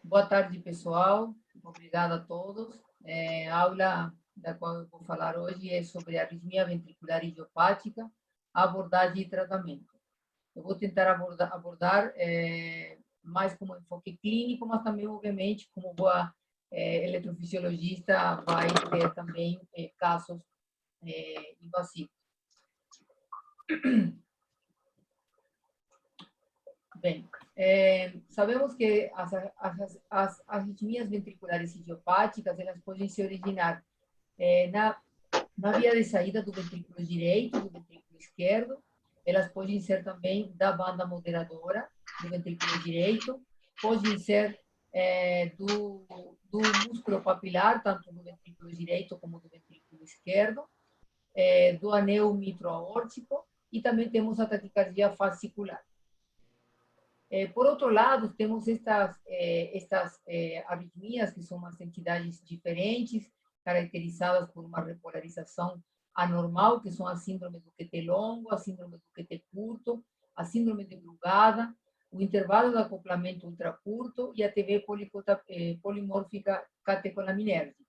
Boa tarde, pessoal. Obrigada a todos. A aula da qual eu vou falar hoje é sobre arritmia ventricular idiopática, abordagem e tratamento. Eu vou tentar abordar mais como enfoque clínico, mas também, obviamente, como boa eletrofisiologista, vai ter também casos invasivos. Bem, sabemos que as arritmias ventriculares idiopáticas, elas podem se originar na via de saída do ventrículo direito, do ventrículo esquerdo, elas podem ser também da banda moderadora do ventrículo direito, podem ser do músculo papilar, tanto do ventrículo direito como do ventrículo esquerdo, do anel mitro-aórtico, e também temos a taquicardia fascicular. Por outro lado, temos estas arritmias, que são umas entidades diferentes, caracterizadas por uma repolarização anormal, que são a síndrome do QT longo, a síndrome do QT curto, a síndrome de Brugada, o intervalo de acoplamento ultracurto e a TV polimórfica catecolaminérgica,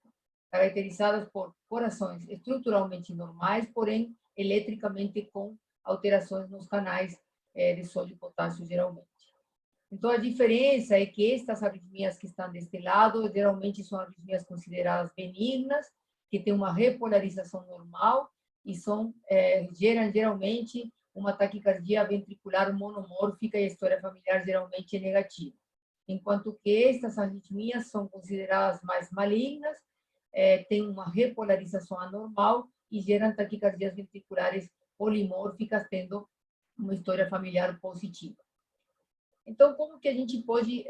caracterizadas por corações estruturalmente normais, porém eletricamente com alterações nos canais de sódio e potássio, geralmente. Então, a diferença é que estas arritmias que estão deste lado, geralmente são arritmias consideradas benignas, que têm uma repolarização normal e geram geralmente uma taquicardia ventricular monomórfica e a história familiar geralmente é negativa. Enquanto que estas arritmias são consideradas mais malignas, têm uma repolarização anormal e geram taquicardias ventriculares polimórficas, tendo uma história familiar positiva. Então, como que a gente pode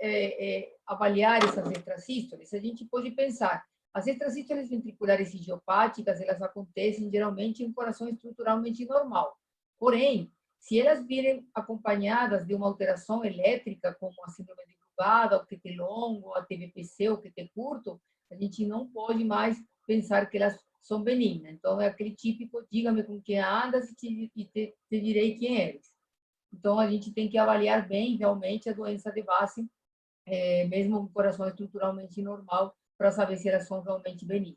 avaliar essas extrasístoles? A gente pode pensar, as extrasístoles ventriculares idiopáticas, elas acontecem geralmente em um coração estruturalmente normal. Porém, se elas virem acompanhadas de uma alteração elétrica, como a síndrome de Brugada, o QT longo, a TVPC, o QT curto, a gente não pode mais pensar que elas são benignas. Então, é aquele típico, diga-me com quem andas e te direi quem eres. Então, a gente tem que avaliar bem, realmente, a doença de base, mesmo com coração estruturalmente normal, para saber se elas são realmente benignas.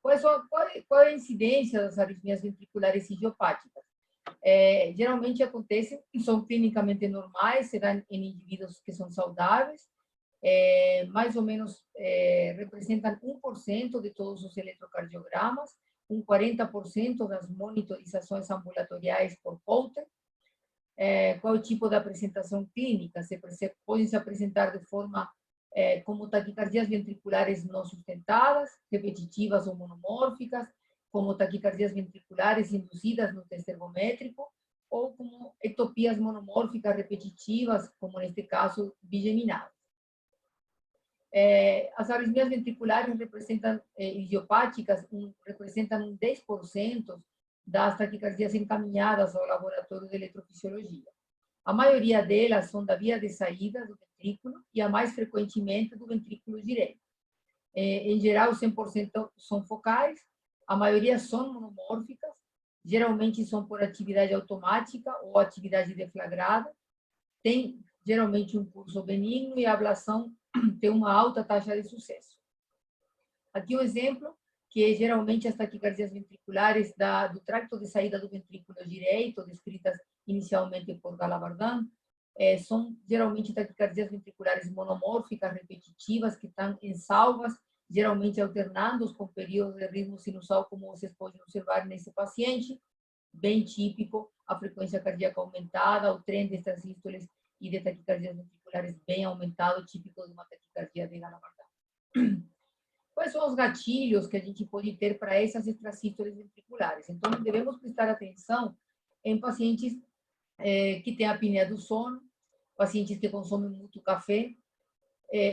Qual é a incidência das arritmias ventriculares idiopáticas? Geralmente acontecem, são clinicamente normais, será em indivíduos que são saudáveis, mais ou menos representam 1% de todos os eletrocardiogramas, 40% das monitorizações ambulatoriais por Holter. Qual é o tipo de apresentação clínica? Podem se apresentar de forma como taquicardias ventriculares não sustentadas, repetitivas ou monomórficas, como taquicardias ventriculares induzidas no teste ergométrico, ou como ectopias monomórficas repetitivas, como neste caso, bigeminadas. As arritmias ventriculares idiopáticas representam 10% das taquicardias encaminhadas ao laboratório de eletrofisiologia. A maioria delas são da via de saída do ventrículo e a mais frequentemente do ventrículo direito. Em geral, 100% são focais, a maioria são monomórficas, geralmente são por atividade automática ou atividade deflagrada, tem geralmente um curso benigno e a ablação tem uma alta taxa de sucesso. Aqui um exemplo, que é geralmente as taquicardias ventriculares do tracto de saída do ventrículo direito, descritas inicialmente por Galavardin, são geralmente taquicardias ventriculares monomórficas, repetitivas, que estão em salvas, geralmente alternando com períodos de ritmo sinusal, como vocês podem observar nesse paciente, bem típico, a frequência cardíaca aumentada, o trem de extrasístoles e de taquicardias ventriculares bem aumentado, típico de uma taquicardia de Galavardin. Quais são os gatilhos que a gente pode ter para essas extrasístoles ventriculares? Então, devemos prestar atenção em pacientes que têm apneia do sono, pacientes que consomem muito café,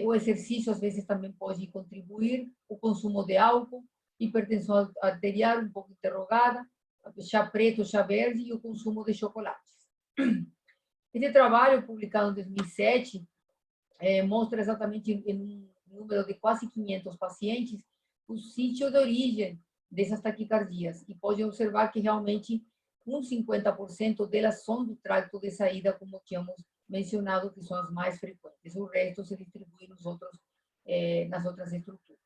o exercício às vezes também pode contribuir, o consumo de álcool, hipertensão arterial um pouco interrogada, chá preto, chá verde e o consumo de chocolates. Esse trabalho, publicado em 2007, mostra exatamente em um número de quase 500 pacientes o sítio de origem dessas taquicardias e pode observar que realmente uns 50% delas são do tracto de saída, como tínhamos mencionado que são as mais frequentes. O resto se distribui nas outras estruturas.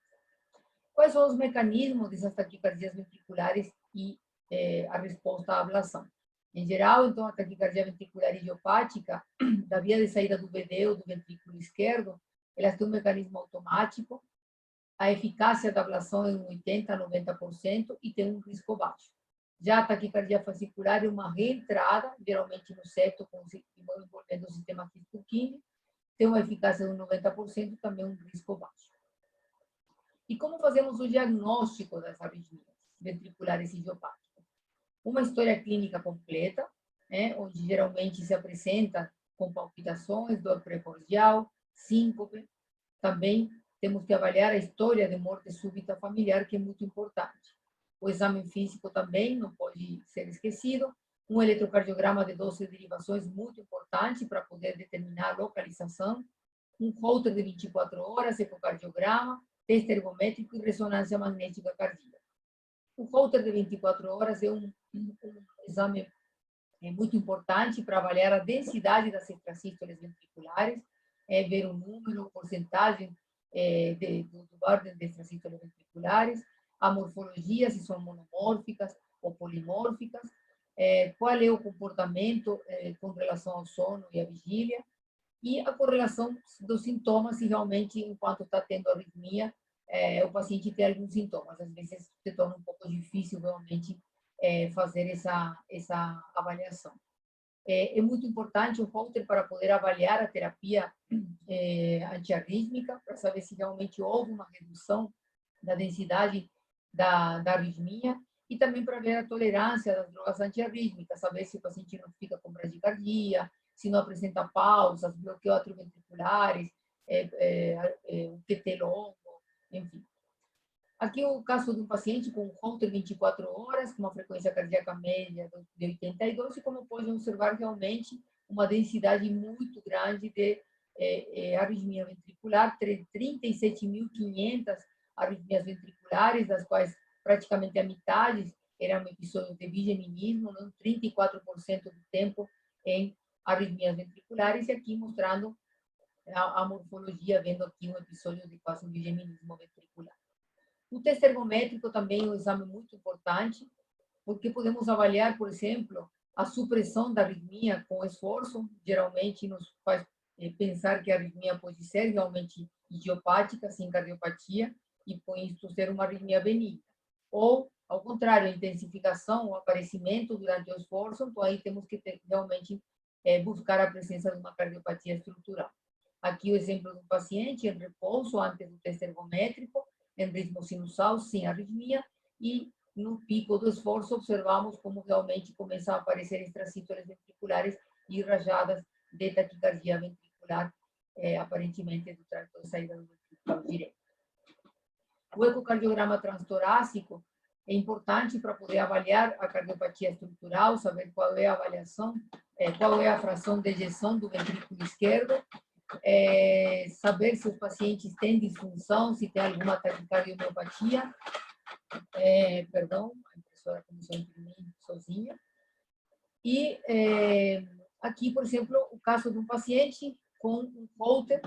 Quais são os mecanismos dessas taquicardias ventriculares e a resposta à ablação? Em geral, então, a taquicardia ventricular idiopática, da via de saída do VD ou do ventrículo esquerdo, elas têm um mecanismo automático, a eficácia da ablação é em 80% a 90% e tem um risco baixo. Já a taquicardia fascicular é uma reentrada, geralmente no septo, envolvendo o sistema físico-químico, tem uma eficácia de 90%, também um risco baixo. E como fazemos o diagnóstico das arritmias ventriculares idiopáticas? Uma história clínica completa, onde geralmente se apresenta com palpitações, dor precordial, síncope. Também temos que avaliar a história de morte súbita familiar, que é muito importante. O exame físico também não pode ser esquecido. Um eletrocardiograma de 12 derivações, muito importante para poder determinar a localização. Um Holter de 24 horas, ecocardiograma, teste ergométrico e ressonância magnética cardíaca. O Holter de 24 horas é um exame muito importante para avaliar a densidade das extrasístoles ventriculares, ver o número, porcentagem do ordem de extrasístoles ventriculares, a morfologia, se são monomórficas ou polimórficas, qual é o comportamento com relação ao sono e à vigília, e a correlação dos sintomas, se realmente, enquanto está tendo arritmia, o paciente tem alguns sintomas. Às vezes, se torna um pouco difícil, realmente, fazer essa avaliação. É muito importante o Holter para poder avaliar a terapia antiarrítmica, para saber se realmente houve uma redução da densidade da arritmia, e também para ver a tolerância das drogas antiarrítmicas, saber se o paciente não fica com bradicardia, se não apresenta pausas, bloqueio atrioventriculares, o QT longo, enfim. Aqui o caso de um paciente com Holter 24 horas, com uma frequência cardíaca média de 82, e como pode observar realmente uma densidade muito grande de arritmia ventricular, 37.500 arritmias ventriculares, das quais praticamente a metade era um episódio de bigeminismo, 34% do tempo em arritmias ventriculares, e aqui mostrando a morfologia, vendo aqui um episódio de quase um bigeminismo ventricular. O teste ergométrico também é um exame muito importante, porque podemos avaliar, por exemplo, a supressão da arritmia com esforço, geralmente nos faz pensar que a arritmia pode ser realmente idiopática, sem cardiopatia, e com isso ser uma arritmia benigna. Ou, ao contrário, a intensificação, o aparecimento durante o esforço, então aí temos que realmente buscar a presença de uma cardiopatia estrutural. Aqui o exemplo de um paciente em repouso antes do teste ergométrico, em ritmo sinusal, sem arritmia, e no pico do esforço observamos como realmente começam a aparecer extrasístoles ventriculares e rajadas de taquicardia ventricular, aparentemente do trato de saída do ventricular direito. O ecocardiograma transtorácico é importante para poder avaliar a cardiopatia estrutural, saber qual é a avaliação, qual é a fração de ejeção do ventrículo esquerdo, saber se os pacientes têm disfunção, se tem alguma taquicardiopatia. Perdão, a impressora começou a imprimir sozinha. E aqui, por exemplo, o caso de um paciente com um Holter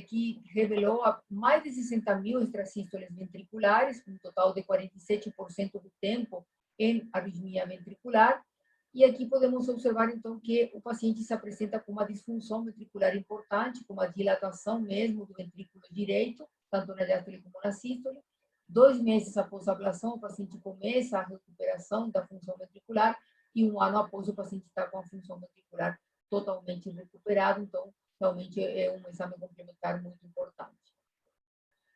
que revelou mais de 60.000 extrasístoles ventriculares, um total de 47% do tempo em arritmia ventricular. E aqui podemos observar, então, que o paciente se apresenta com uma disfunção ventricular importante, com uma dilatação mesmo do ventrículo direito, tanto na diástole como na sístole. 2 meses após a ablação, o paciente começa a recuperação da função ventricular, e 1 ano após, o paciente está com a função ventricular totalmente recuperado. Então, realmente é um exame complementar muito importante.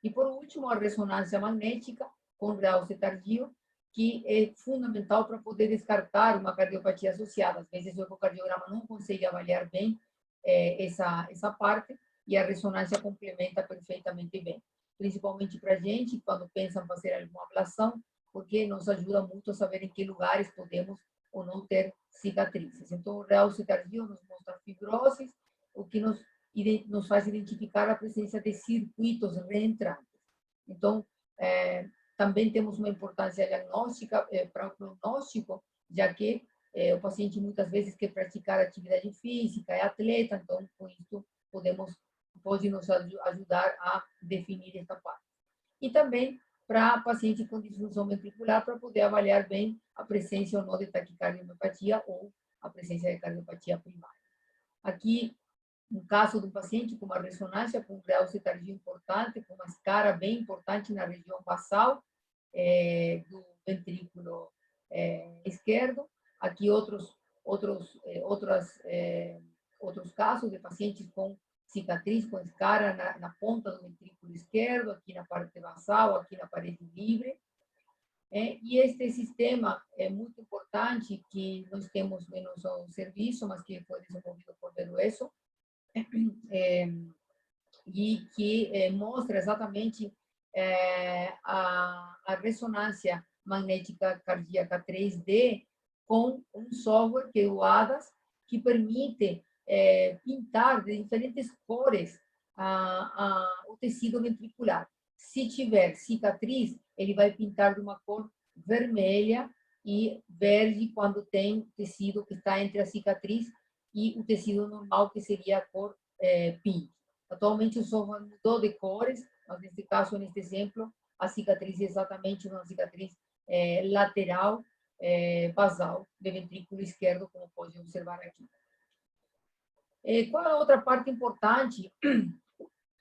E, por último, a ressonância magnética com realce tardio, que é fundamental para poder descartar uma cardiopatia associada. Às vezes, o ecocardiograma não consegue avaliar bem essa parte, e a ressonância complementa perfeitamente bem. Principalmente para a gente, quando pensam fazer alguma ablação, porque nos ajuda muito a saber em que lugares podemos ou não ter cicatrizes. Então, o realce tardio nos mostra fibroses, o que nos faz identificar a presença de circuitos reentrantes. Então, também temos uma importância diagnóstica para o prognóstico, já que o paciente muitas vezes quer praticar atividade física, é atleta, então com isso pode nos ajudar a definir esta parte. E também para paciente com disfunção ventricular, para poder avaliar bem a presença ou não de taquicardia ou a presença de cardiopatia primária. Aqui, um caso de um paciente com uma ressonância com um grau de taquicardia importante, com uma escara bem importante na região basal do ventrículo esquerdo. Aqui outros casos de pacientes com cicatriz, com escara na ponta do ventrículo esquerdo, aqui na parte basal, aqui na parede livre. E este sistema é muito importante, que nós temos menos um serviço, mas que foi desenvolvido por Verueso, e que mostra exatamente a ressonância magnética cardíaca 3D com um software que é o ADAS, que permite pintar de diferentes cores o tecido ventricular. Se tiver cicatriz, ele vai pintar de uma cor vermelha e verde quando tem tecido que está entre a cicatriz e o tecido normal, que seria a cor pink. Atualmente o software mudou de cores, mas neste caso, neste exemplo, a cicatriz é exatamente uma cicatriz lateral basal do ventrículo esquerdo, como pode observar aqui. Qual é a outra parte importante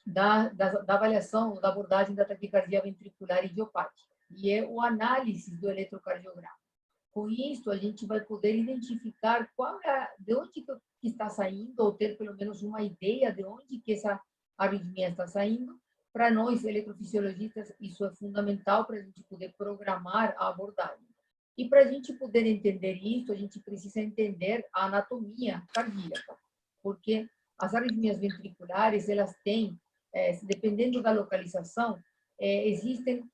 da avaliação, da abordagem da taquicardia ventricular idiopática? E é o análise do eletrocardiograma. Com isso, a gente vai poder identificar de onde que está saindo, ou ter pelo menos uma ideia de onde que essa arritmia está saindo. Para nós, eletrofisiologistas, isso é fundamental para a gente poder programar a abordagem. E para a gente poder entender isso, a gente precisa entender a anatomia cardíaca, porque as arritmias ventriculares, elas têm, dependendo da localização, existem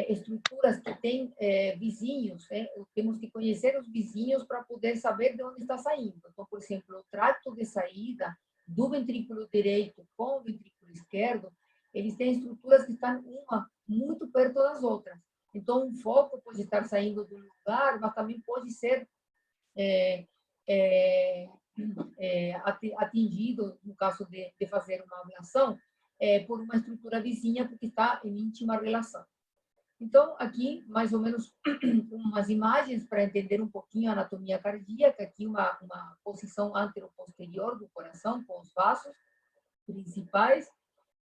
estruturas que têm vizinhos, temos que conhecer os vizinhos para poder saber de onde está saindo. Então, por exemplo, o trato de saída do ventrículo direito com o ventrículo esquerdo, eles têm estruturas que estão uma muito perto das outras. Então, um foco pode estar saindo de um lugar, mas também pode ser atingido, no caso de fazer uma ablação, por uma estrutura vizinha, porque está em íntima relação. Então, aqui, mais ou menos, umas imagens para entender um pouquinho a anatomia cardíaca. Aqui, uma posição anteroposterior do coração, com os vasos principais,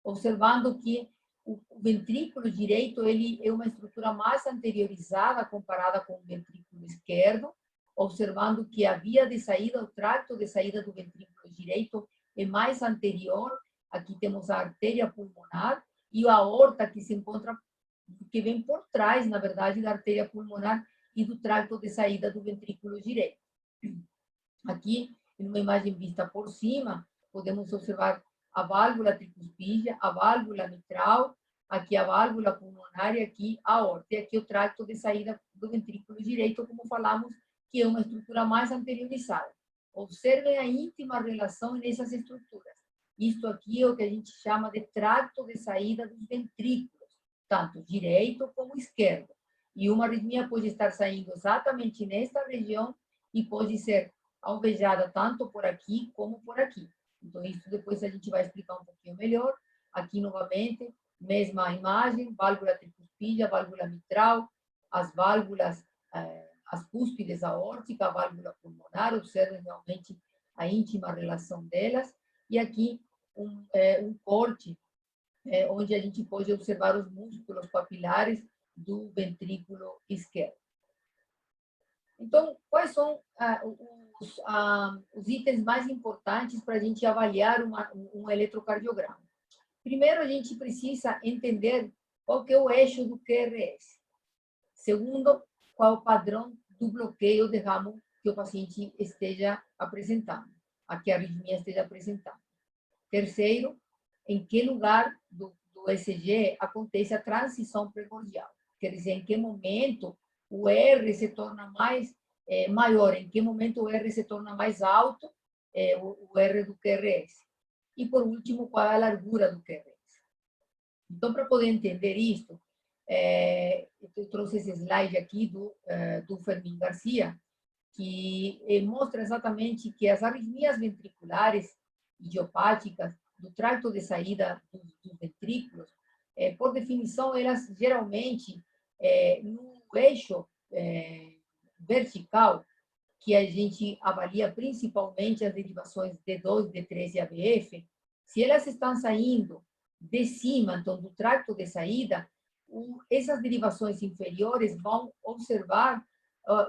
observando que o ventrículo direito ele é uma estrutura mais anteriorizada comparada com o ventrículo esquerdo, observando que a via de saída, o tracto de saída do ventrículo direito é mais anterior. Aqui temos a artéria pulmonar e a aorta, que se encontra, que vem por trás, na verdade, da artéria pulmonar e do tracto de saída do ventrículo direito. Aqui, em uma imagem vista por cima, podemos observar a válvula tricuspídea, a válvula mitral, aqui a válvula pulmonar e aqui a aorta. E aqui o tracto de saída do ventrículo direito, como falamos, que é uma estrutura mais anteriorizada. Observem a íntima relação nessas estruturas. Isto aqui é o que a gente chama de tracto de saída dos ventrículos, tanto direito como esquerdo. E uma arritmia pode estar saindo exatamente nesta região e pode ser alvejada tanto por aqui como por aqui. Então, isso depois a gente vai explicar um pouquinho melhor. Aqui, novamente, mesma imagem, válvula tricuspídea, válvula mitral, as válvulas, as cúspides aórtica, a válvula pulmonar, observem realmente a íntima relação delas. E aqui, um corte, onde a gente pode observar os músculos papilares do ventrículo esquerdo. Então, quais são os itens mais importantes para a gente avaliar um eletrocardiograma? Primeiro, a gente precisa entender qual que é o eixo do QRS. Segundo, qual é o padrão do bloqueio de ramo que o paciente esteja apresentando, a que a arritmia esteja apresentando. Terceiro, em que lugar do ECG acontece a transição primordial. Quer dizer, em que momento o R se torna maior, em que momento o R se torna mais alto, o R do QRS. E, por último, qual é a largura do QRS. Então, para poder entender isso, eu trouxe esse slide aqui do Fermín Garcia, que mostra exatamente que as arritmias ventriculares idiopáticas do tracto de saída dos ventrículos, por definição, elas geralmente, no eixo vertical, que a gente avalia principalmente as derivações D2, D3 e ABF, se elas estão saindo de cima, então, do tracto de saída, essas derivações inferiores vão observar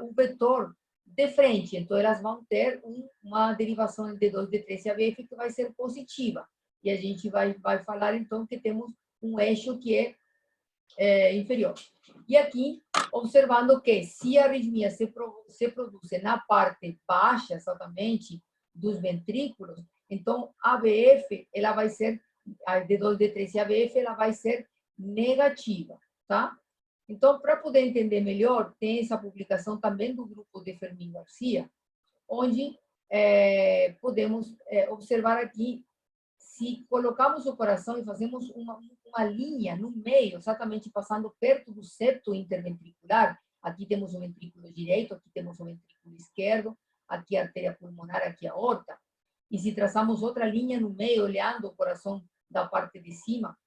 o vetor de frente, então elas vão ter uma derivação de D2, D3 e ABF que vai ser positiva. E a gente vai falar, então, que temos um eixo que é inferior. E aqui, observando que se a arritmia se produz na parte baixa, exatamente, dos ventrículos, então a ABF, ela vai ser, a D2, D3 e ABF, ela vai ser negativa, tá? Então, para poder entender melhor, tem essa publicação também do grupo de Fermín Garcia, onde podemos observar aqui, se colocamos o coração e fazemos uma linha no meio, exatamente passando perto do septo interventricular, aqui temos o ventrículo direito, aqui temos o ventrículo esquerdo, aqui a artéria pulmonar, aqui a aorta, e se traçamos outra linha no meio, olhando o coração da parte de cima,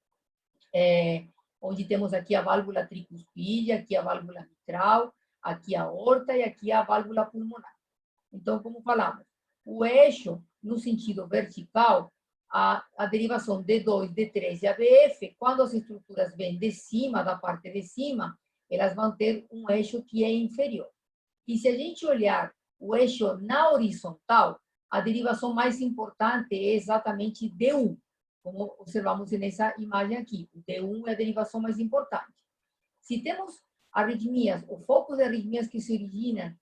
onde temos aqui a válvula tricuspide, aqui a válvula mitral, aqui a aorta e aqui a válvula pulmonar. Então, como falamos, o eixo, no sentido vertical, a derivação D2, D3 e ABF, quando as estruturas vêm de cima, da parte de cima, elas vão ter um eixo que é inferior. E se a gente olhar o eixo na horizontal, a derivação mais importante é exatamente D1, como observamos nessa imagem aqui. O D1 é a derivação mais importante. Se temos arritmias, o foco de arritmias que se originam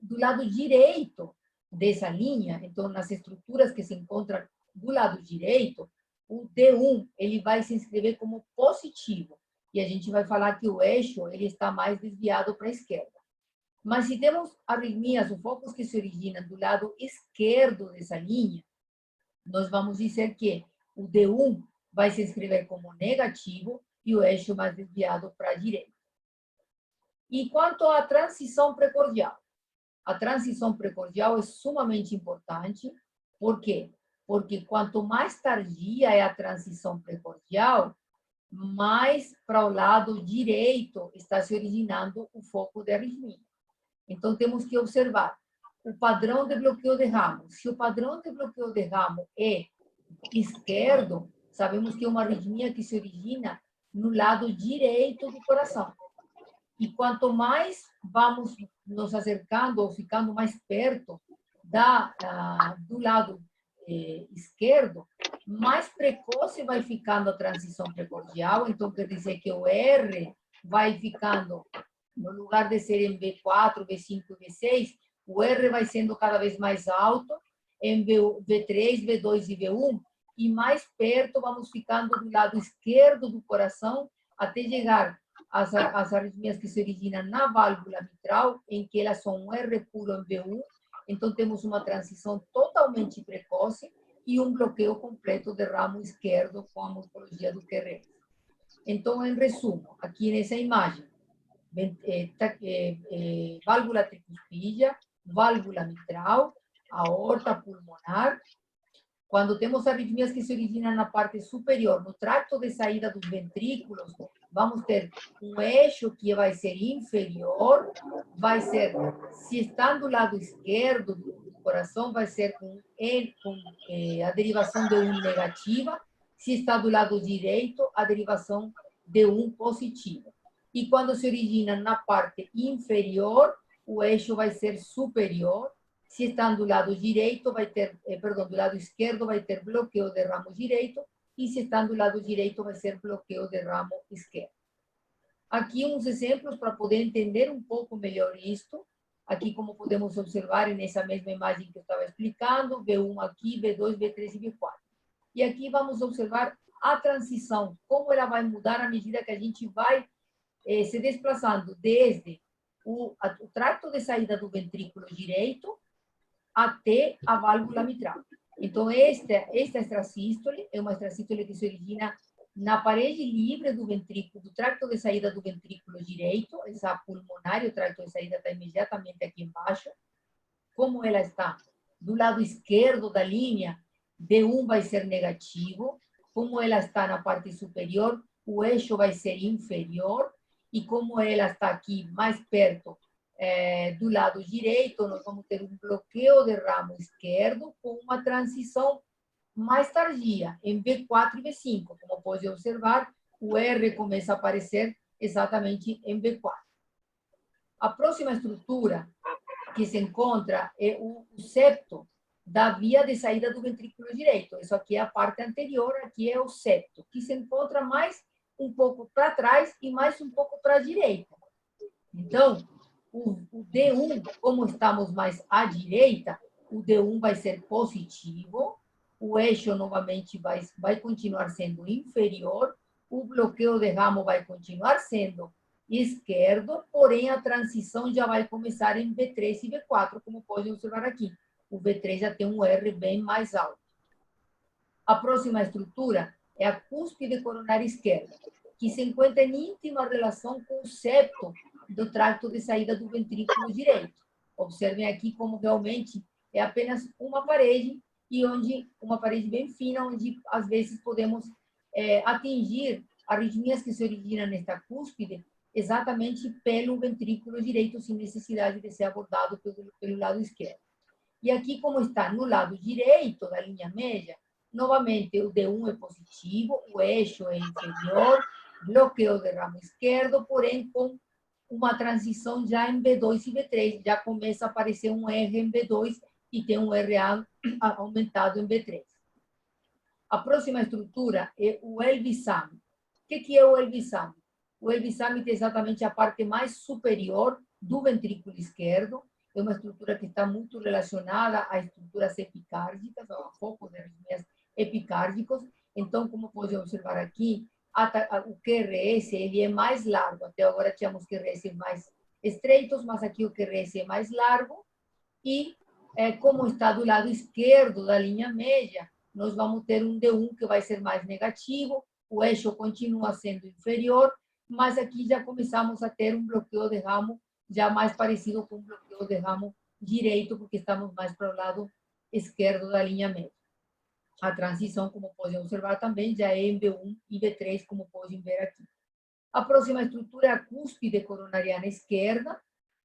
do lado direito dessa linha, então, nas estruturas que se encontram do lado direito, o D1 ele vai se inscrever como positivo. E a gente vai falar que o eixo ele está mais desviado para a esquerda. Mas se temos arritmias, os focos que se originam do lado esquerdo dessa linha, nós vamos dizer que o D1 vai se inscrever como negativo e o eixo mais desviado para a direita. E quanto à transição precordial? A transição precordial é sumamente importante. Por quê? Porque quanto mais tardia é a transição precordial, mais para o lado direito está se originando o foco de arritmia. Então, temos que observar o padrão de bloqueio de ramo. Se o padrão de bloqueio de ramo é esquerdo, sabemos que é uma arritmia que se origina no lado direito do coração. E quanto mais vamos nos acercando ou ficando mais perto do lado esquerdo, mais precoce vai ficando a transição precordial. Então, quer dizer que o R vai ficando, no lugar de ser em V4, V5, V6, o R vai sendo cada vez mais alto, em V3, V2 e V1, e mais perto vamos ficando do lado esquerdo do coração, até chegar às arritmias que se originam na válvula mitral, em que elas são um R puro em V1, então temos uma transição totalmente precoce e um bloqueio completo de ramo esquerdo com a morfologia do QRS. Então, em resumo, aqui nessa imagem, válvula tricuspídea, válvula mitral, aorta pulmonar. Quando temos arritmias que se originam na parte superior, no tracto de saída dos ventrículos, vamos ter um eixo que vai ser inferior, vai ser, se está do lado esquerdo do coração, vai ser com a derivação de 1 negativa, se está do lado direito, a derivação de 1 positiva. E quando se origina na parte inferior, o eixo vai ser superior. Se está do lado direito, vai ter, do lado esquerdo, vai ter bloqueio de ramo direito, e se está do lado direito, vai ser bloqueio de ramo esquerdo. Aqui uns exemplos para poder entender um pouco melhor isto. Aqui, como podemos observar, nessa mesma imagem que eu estava explicando, V1 aqui, V2, V3 e V4. E aqui vamos observar a transição, como ela vai mudar à medida que a gente vai se desplazando desde o tracto de saída do ventrículo direito até a válvula mitral. Então, esta extrasístole é uma extrasístole que se origina na parede livre do ventrículo, do tracto de saída do ventrículo direito, essa pulmonar, o tracto de saída está imediatamente aqui embaixo, como ela está do lado esquerdo da linha, D1 vai ser negativo. Como ela está na parte superior, o eixo vai ser inferior. E como ela está aqui mais perto do lado direito, nós vamos ter um bloqueio de ramo esquerdo com uma transição mais tardia, em V4 e V5. Como pode observar, o R começa a aparecer exatamente em V4. A próxima estrutura que se encontra é o septo da via de saída do ventrículo direito. Isso aqui é a parte anterior, aqui é o septo, que se encontra mais um pouco para trás e mais um pouco para a direita. Então, o D1, como estamos mais à direita, o D1 vai ser positivo, o eixo novamente vai continuar sendo inferior, o bloqueio de ramo vai continuar sendo esquerdo, porém a transição já vai começar em V3 e V4, como podem observar aqui. O V3 já tem um R bem mais alto. A próxima estrutura é a cúspide coronária esquerda, que se encontra em íntima relação com o septo do tracto de saída do ventrículo direito. Observem aqui como realmente é apenas uma parede, e onde uma parede bem fina, onde às vezes podemos atingir arritmias que se originam nesta cúspide exatamente pelo ventrículo direito, sem necessidade de ser abordado pelo lado esquerdo. E aqui, como está no lado direito da linha média, novamente o D1 é positivo, o eixo é inferior, bloqueio de ramo esquerdo, porém com uma transição já em B2 e B3, já começa a aparecer um R em B2 e tem um RA aumentado em B3. A próxima estrutura é o Elvisame. O que é o Elvisame? O Elvisame é exatamente a parte mais superior do ventrículo esquerdo. É uma estrutura que está muito relacionada a estruturas epicárdicas, ao foco de arritmias epicárdicos. Então, como podem observar aqui, o QRS ele é mais largo. Até agora tínhamos QRS mais estreitos, mas aqui o QRS é mais largo. E como está do lado esquerdo da linha média, nós vamos ter um D1 que vai ser mais negativo, o eixo continua sendo inferior, mas aqui já começamos a ter um bloqueio de ramo já mais parecido com o bloqueio de ramo direito, porque estamos mais para o lado esquerdo da linha média. A transição, como podem observar também, já é em B1 e B3, como podem ver aqui. A próxima estrutura é a cúspide coronariana esquerda,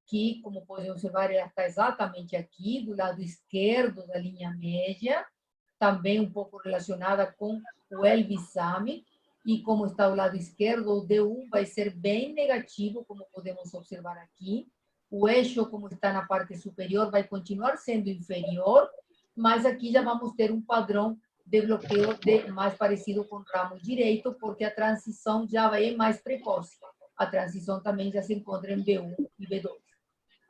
que, como podem observar, ela está exatamente aqui, do lado esquerdo da linha média, também um pouco relacionada com o Elvisame, e como está ao lado esquerdo, o D1 vai ser bem negativo, como podemos observar aqui. O eixo, como está na parte superior, vai continuar sendo inferior, mas aqui já vamos ter um padrão de bloqueio mais parecido com o ramo direito, porque a transição já é mais precoce. A transição também já se encontra em B1 e B2.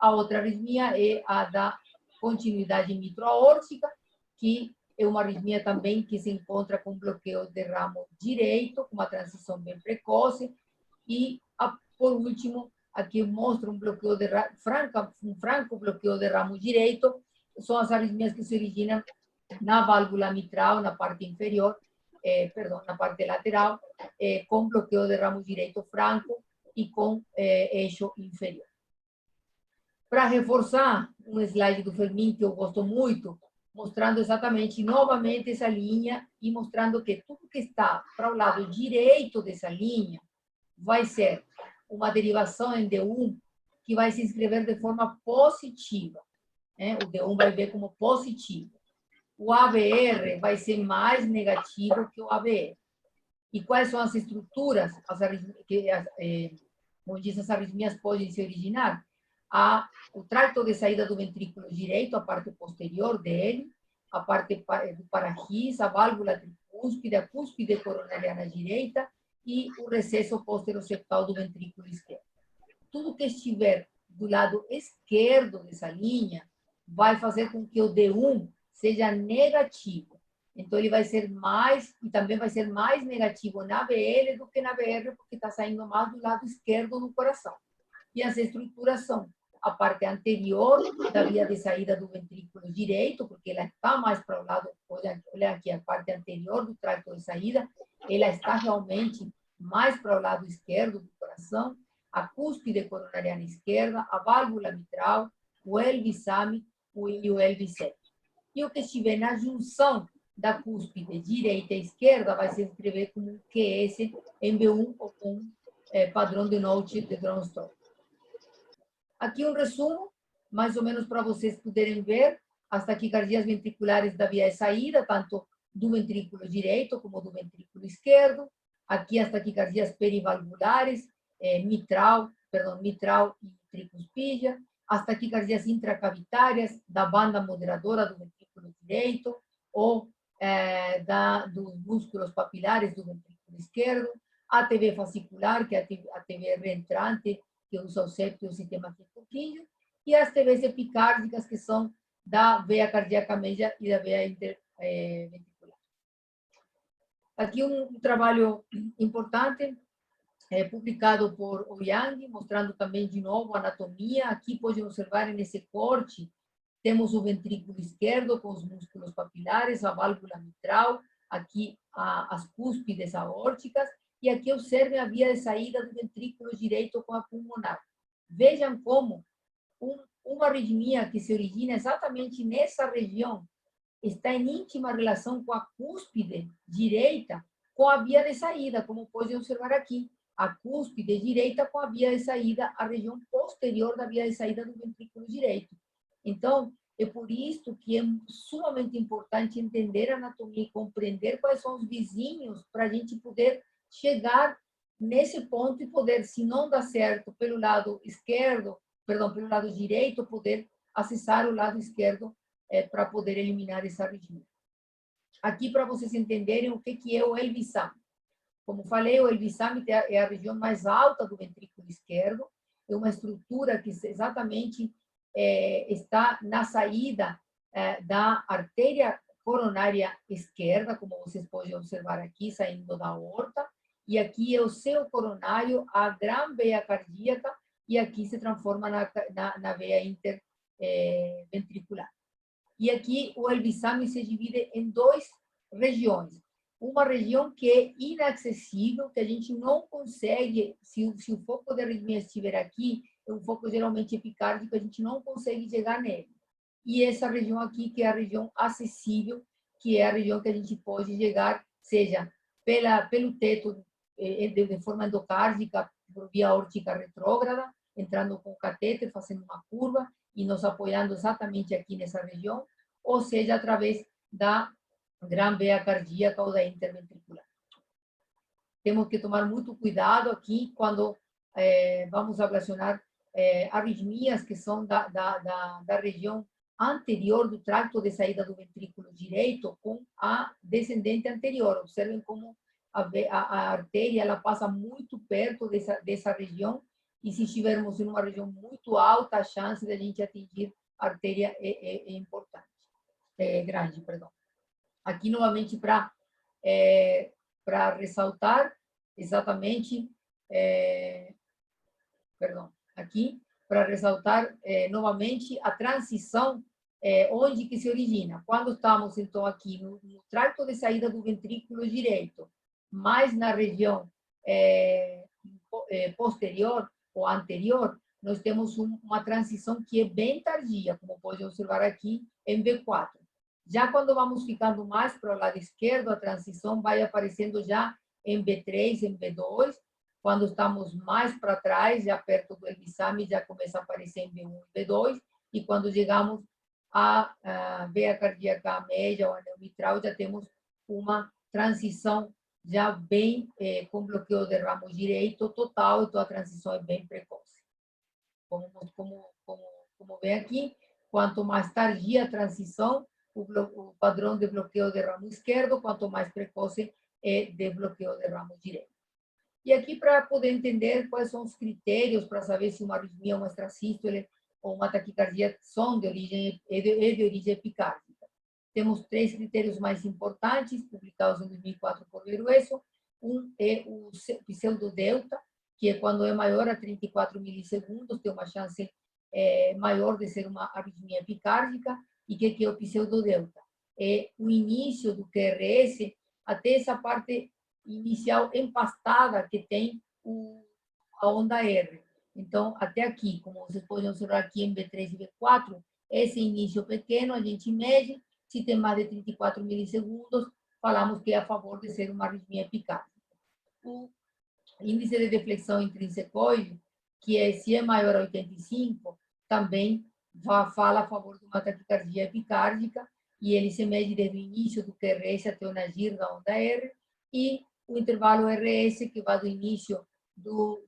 A outra arritmia é a da continuidade mitroaórtica, que é uma arritmia também que se encontra com bloqueio de ramo direito, com uma transição bem precoce. E, por último, aqui mostra um bloqueio de um franco bloqueio de ramo direito. São as arritmias que se originam na válvula mitral, na parte inferior, na parte lateral, com bloqueio de ramo direito franco e com eixo inferior. Para reforçar um slide do Fermin que eu gosto muito, mostrando exatamente, novamente, essa linha e mostrando que tudo que está para o lado direito dessa linha vai ser uma derivação em D1 que vai se inscrever de forma positiva. O D1 vai ver como positivo. O AVR vai ser mais negativo que o AVR. E quais são as estruturas onde essas arritmias podem se originar? O tracto de saída do ventrículo direito, a parte posterior dele, a parte do para-ris, a válvula tricúspide, a cúspide coronariana direita e o recesso posteroseptal do ventrículo esquerdo. Tudo que estiver do lado esquerdo dessa linha vai fazer com que o D1 seja negativo. Então, ele vai ser mais, e também vai ser mais negativo na VL do que na VR, porque está saindo mais do lado esquerdo do coração. E as estruturas são a parte anterior da via de saída do ventrículo direito, porque ela está mais para o lado, olha aqui, a parte anterior do tracto de saída, ela está realmente mais para o lado esquerdo do coração, a cúspide coronariana esquerda, a válvula mitral, o Elvisame e o LV7. E o que estiver na junção da cúspide direita e esquerda vai se escrever como um QS MB1 ou com padrão de Nolte de Gronstorff. Aqui um resumo, mais ou menos para vocês poderem ver as taquicardias ventriculares da via de saída, tanto do ventrículo direito como do ventrículo esquerdo. Aqui as taquicardias perivalvulares, mitral e tricuspídia. As taquicardias intracavitárias da banda moderadora do ventrículo direito ou dos músculos papilares do ventrículo esquerdo. A ATV fascicular, que é a ATV reentrante, que usa o septo e o sistema quinto, e as TVs epicárdicas, que são da veia cardíaca média e da veia interventricular. Aqui um trabalho importante, publicado por Yang, mostrando também, de novo, a anatomia. Aqui pode observar, nesse corte, temos o ventrículo esquerdo com os músculos papilares, a válvula mitral, aqui as cúspides aórticas, e aqui observem a via de saída do ventrículo direito com a pulmonar. Vejam como uma arritmia que se origina exatamente nessa região está em íntima relação com a cúspide direita com a via de saída, como podem observar aqui. A cúspide direita com a via de saída, a região posterior da via de saída do ventrículo direito. Então, é por isso que é sumamente importante entender a anatomia e compreender quais são os vizinhos para a gente poder chegar nesse ponto e poder, se não dá certo pelo lado esquerdo, pelo lado direito, poder acessar o lado esquerdo para poder eliminar essa arritmia. Aqui, para vocês entenderem o que é o LV-SAM. Como falei, o LV-SAM é a região mais alta do ventrículo esquerdo, é uma estrutura que exatamente está na saída da artéria coronária esquerda, como vocês podem observar aqui, saindo da aorta, e aqui é o seu coronário, a grande veia cardíaca, e aqui se transforma na veia interventricular. E aqui o LV-SAM se divide em duas regiões. Uma região que é inacessível, que a gente não consegue, se o foco de arritmia estiver aqui, é um foco geralmente epicárdico, a gente não consegue chegar nele. E essa região aqui, que é a região acessível, que é a região que a gente pode chegar, seja pelo teto, de forma endocárdica, por via aórtica retrógrada, entrando com o catéter, fazendo uma curva e nos apoiando exatamente aqui nessa região, ou seja, através da grande veia cardíaca ou da interventricular. Temos que tomar muito cuidado aqui quando vamos ablacionar arritmias que são da região anterior do tracto de saída do ventrículo direito com a descendente anterior. Observem como a artéria ela passa muito perto dessa região, e se estivermos em uma região muito alta, a chance de a gente atingir a artéria é importante, grande, perdão. Aqui, novamente, para ressaltar exatamente, aqui, para ressaltar novamente a transição, onde que se origina. Quando estamos, então, aqui no tracto de saída do ventrículo direito, mais na região posterior ou anterior, nós temos uma transição que é bem tardia, como pode observar aqui em V4. Já quando vamos ficando mais para o lado esquerdo, a transição vai aparecendo já em B3, em B2. Quando estamos mais para trás, já perto do LV-SAM, já começa a aparecer em B1 e B2. E quando chegamos à veia cardíaca média ou anel mitral, já temos uma transição já bem com bloqueio de ramo direito total, então a transição é bem precoce. Como vem aqui, quanto mais tardia a transição, o padrão de bloqueio de ramo esquerdo, quanto mais precoce é de bloqueio de ramo direito. E aqui, para poder entender quais são os critérios para saber se uma arritmia, uma extrasístole ou uma taquicardia são de origem epicárdica. Temos 3 critérios mais importantes, publicados em 2004 por Verueso. Um é o pseudodelta, que é quando é maior a 34 milissegundos, tem uma chance maior de ser uma arritmia epicárdica. E o que é o pseudodelta? É o início do QRS até essa parte inicial empastada que tem a onda R. Então, até aqui, como vocês podem observar aqui em B3 e B4, Esse início pequeno a gente mede, se tem mais de 34 milissegundos, falamos que é a favor de ser uma arritmia epicárdica. O índice de deflexão intrínsecoide, que é, se é maior a 85, também fala a favor de uma taquicardia epicárdica, e ele se mede desde o início do QRS até o nagir da onda R, e o intervalo RS, que vai do início do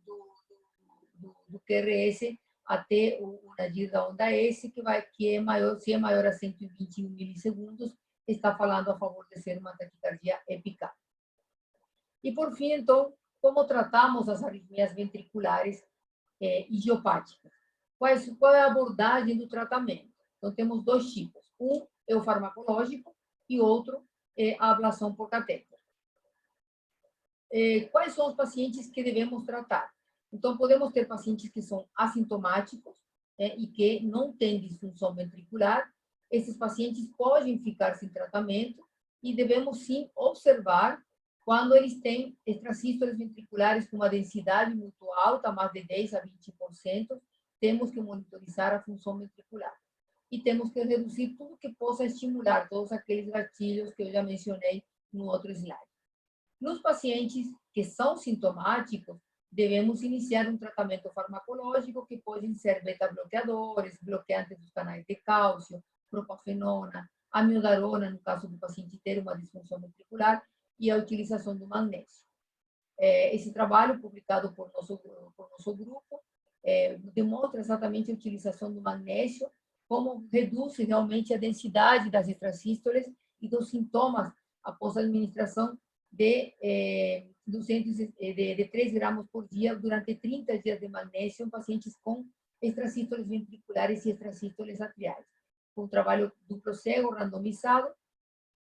QRS até o nagir da onda S, que é maior, se é maior a 121 milissegundos, está falando a favor de ser uma taquicardia epicárdica. E, por fim, então, como tratamos as arritmias ventriculares idiopáticas? Qual é a abordagem do tratamento? Então, temos dois tipos. Um é o farmacológico e outro é a ablação por catéter. Quais são os pacientes que devemos tratar? Então, podemos ter pacientes que são assintomáticos e que não têm disfunção ventricular. Esses pacientes podem ficar sem tratamento e devemos, sim, observar quando eles têm extracístoles ventriculares com uma densidade muito alta, mais de 10 a 20%, temos que monitorizar a função ventricular. E temos que reduzir tudo que possa estimular todos aqueles gatilhos que eu já mencionei no outro slide. Nos pacientes que são sintomáticos, devemos iniciar um tratamento farmacológico que podem ser beta-bloqueadores, bloqueantes dos canais de cálcio, propafenona, amiodarona, no caso do paciente ter uma disfunção ventricular, e a utilização do magnésio. Esse trabalho, publicado por nosso grupo, demonstra exatamente a utilização do magnésio, como reduz realmente a densidade das extrasístoles e dos sintomas após a administração de 3 gramas por dia durante 30 dias de magnésio em pacientes com extrasístoles ventriculares e extrasístoles atriais. Um trabalho duplo cego, randomizado,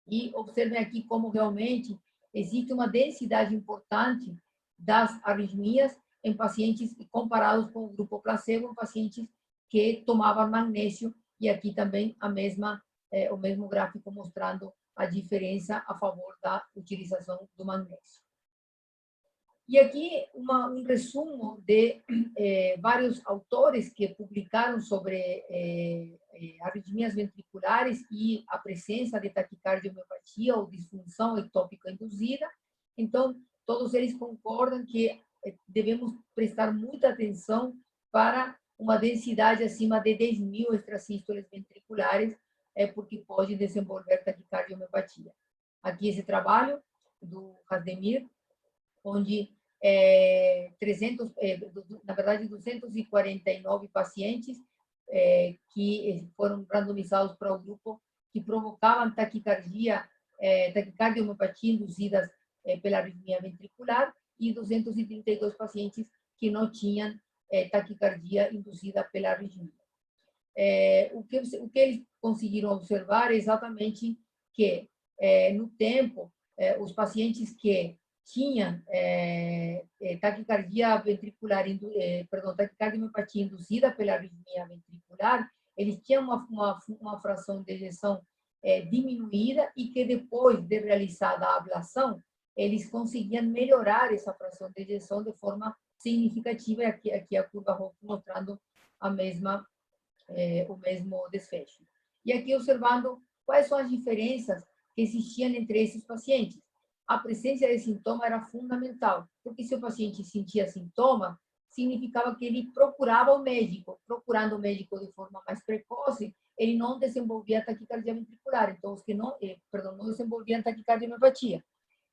e observem aqui como realmente existe uma densidade importante das arritmias em pacientes comparados com o grupo placebo, em pacientes que tomavam magnésio, e aqui também o mesmo gráfico mostrando a diferença a favor da utilização do magnésio. E aqui um resumo de vários autores que publicaram sobre arritmias ventriculares e a presença de taquicardiomepatia ou disfunção ectópica induzida. Então, todos eles concordam que devemos prestar muita atenção para uma densidade acima de 10.000 extrasístoles ventriculares, porque pode desenvolver taquicardiomepatia. Aqui esse trabalho do Hasdemir, onde 249 pacientes que foram randomizados para o grupo que provocavam taquicardiomepatia induzidas pela arritmia ventricular, e 232 pacientes que não tinham taquicardia induzida pela arritmia. O que eles conseguiram observar é exatamente que, no tempo, os pacientes que tinham taquicardia ventricular, taquicardiomepatia induzida pela arritmia ventricular, eles tinham uma fração de ejeção diminuída, e que depois de realizada a ablação, eles conseguiam melhorar essa fração de ejeção de forma significativa, e aqui a curva roxa mostrando o mesmo desfecho. E aqui observando quais são as diferenças que existiam entre esses pacientes. A presença de sintoma era fundamental, porque se o paciente sentia sintoma, significava que ele procurava o médico. Procurando o médico de forma mais precoce, ele não desenvolvia taquicardia ventricular, então não desenvolviam taquicardiomepatia.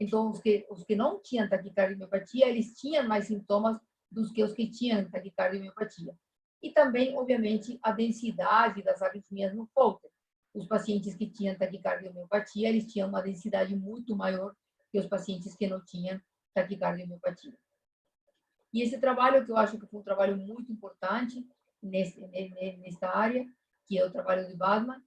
Então, os que não tinham taquicardiomepatia, eles tinham mais sintomas do que os que tinham taquicardiomepatia. E também, obviamente, a densidade das arritmias no Holter. Os pacientes que tinham taquicardiomepatia, eles tinham uma densidade muito maior que os pacientes que não tinham taquicardiomepatia. E esse trabalho, que eu acho que foi um trabalho muito importante nesta área, que é o trabalho de Badman,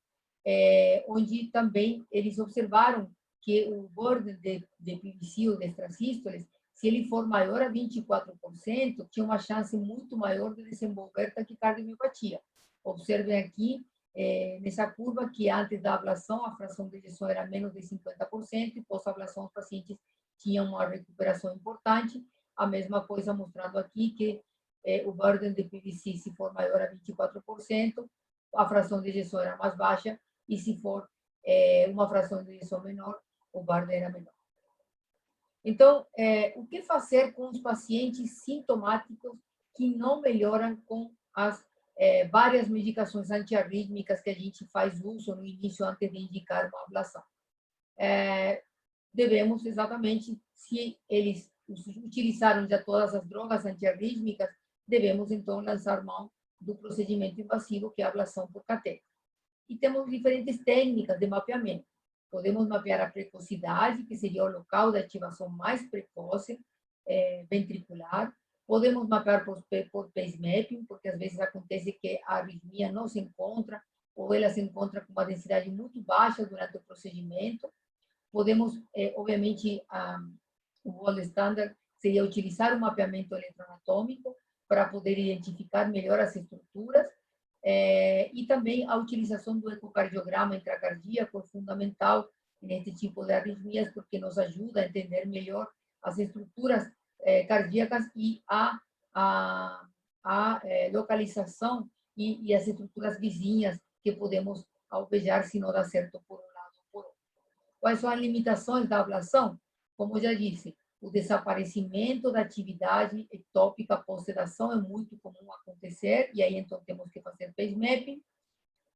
onde também eles observaram que o burden de PVC ou de extrasístoles, se ele for maior a 24%, tinha uma chance muito maior de desenvolver taquicardiomepatia. Observem aqui, nessa curva, que antes da ablação, a fração de ejeção era menos de 50%, e pós-ablação, os pacientes tinham uma recuperação importante. A mesma coisa mostrando aqui que o burden de PVC, se for maior a 24%, a fração de ejeção era mais baixa, e se for uma fração de ejeção menor, o BARD era menor. Então, o que fazer com os pacientes sintomáticos que não melhoram com as várias medicações antiarrítmicas que a gente faz uso no início antes de indicar uma ablação? Devemos exatamente, se eles utilizaram já todas as drogas antiarrítmicas, devemos então lançar mão do procedimento invasivo, que é a ablação por catéter. E temos diferentes técnicas de mapeamento. Podemos mapear a precocidade, que seria o local da ativação mais precoce ventricular. Podemos mapear por pace mapping, porque às vezes acontece que a arritmia não se encontra, ou ela se encontra com uma densidade muito baixa durante o procedimento. Podemos, obviamente, o gold standard seria utilizar um mapeamento eletroanatômico para poder identificar melhor as estruturas, e também a utilização do ecocardiograma intracardíaco é fundamental nesse tipo de arritmias, porque nos ajuda a entender melhor as estruturas cardíacas e a localização e as estruturas vizinhas que podemos alvejar se não dá certo por um lado ou por outro. Quais são as limitações da ablação? Como eu já disse, o desaparecimento da atividade ectópica pós-sedação é muito comum acontecer, e aí então temos que fazer pace mapping,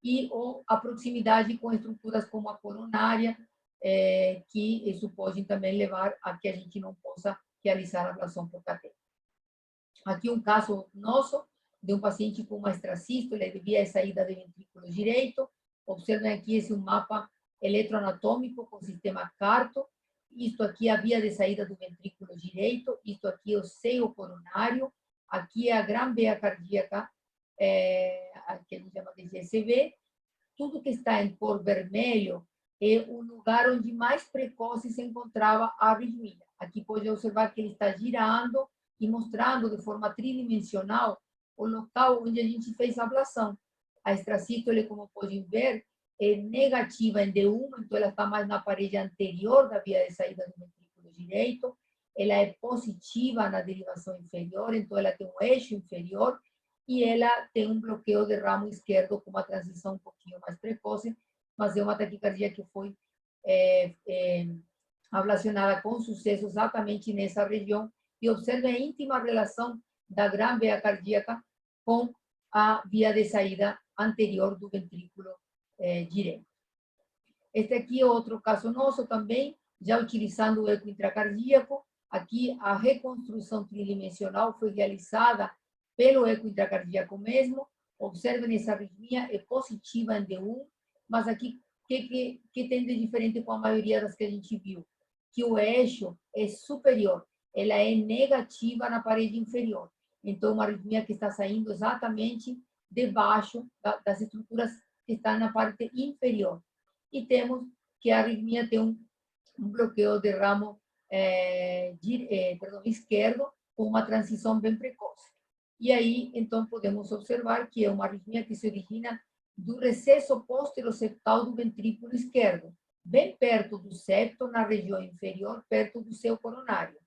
e a proximidade com estruturas como a coronária, que isso pode também levar a que a gente não possa realizar a ablação por catéter. Aqui um caso nosso, de um paciente com uma extrasístole de via de saída de ventrículo direito. Observem aqui esse um mapa eletroanatômico com o sistema CARTO. Isto aqui é a via de saída do ventrículo direito, isto aqui é o seio coronário, aqui é a grã veia cardíaca, que a gente chama de GSV. Tudo que está em cor vermelho é o lugar onde mais precoce se encontrava a arritmia. Aqui pode observar que ele está girando e mostrando de forma tridimensional o local onde a gente fez a ablação. A extrasístole, como podem ver, é negativa em D1, então ela está mais na parede anterior da via de saída do ventrículo direito. Ela é positiva na derivação inferior, então ela tem um eixo inferior, e ela tem um bloqueio de ramo esquerdo com uma transição um pouquinho mais precoce, mas é uma taquicardia que foi ablacionada com sucesso exatamente nessa região. E observe a íntima relação da grã veia cardíaca com a via de saída anterior do ventrículo direito. Este aqui é outro caso nosso também, já utilizando o eco intracardíaco. Aqui a reconstrução tridimensional foi realizada pelo eco intracardíaco mesmo. Observem essa arritmia, é positiva em D1, mas aqui, que tem de diferente com a maioria das que a gente viu? Que o eixo é superior, ela é negativa na parede inferior. Então, uma arritmia que está saindo exatamente debaixo das estruturas que estão na parte inferior. E temos que a arritmia tem um bloqueio de ramo esquerdo, com uma transição bem precoce. E aí, então, podemos observar que é uma arritmia que se origina do recesso posteroseptal do ventrículo esquerdo, bem perto do septo, na região inferior, perto do seu coronário.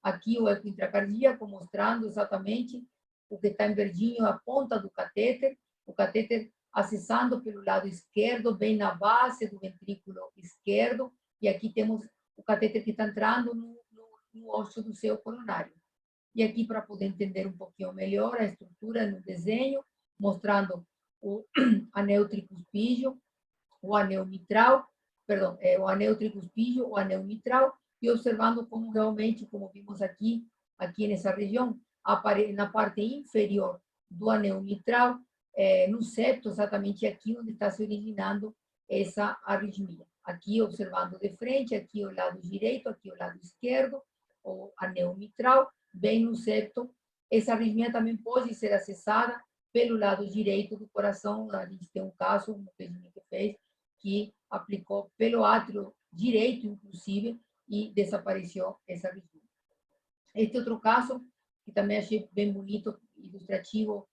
Aqui o eco intracardíaco mostrando exatamente o que está em verdinho, a ponta do catéter, o catéter acessando pelo lado esquerdo, bem na base do ventrículo esquerdo, e aqui temos o catéter que está entrando no osso do seu coronário. E aqui, para poder entender um pouquinho melhor a estrutura no desenho, mostrando o anel tricuspígeo, o anel mitral, perdão, o anel tricuspígeo, o anel mitral, e observando como realmente, como vimos aqui nessa região, na parte inferior do anel mitral, no septo, exatamente aqui onde está se originando essa arritmia. Aqui observando de frente, aqui o lado direito, aqui o lado esquerdo, o anel mitral, bem no septo. Essa arritmia também pode ser acessada pelo lado direito do coração. A gente tem um caso, um paciente que fez, que aplicou pelo átrio direito, inclusive, e desapareceu essa arritmia. Este outro caso, que também achei bem bonito, ilustrativo,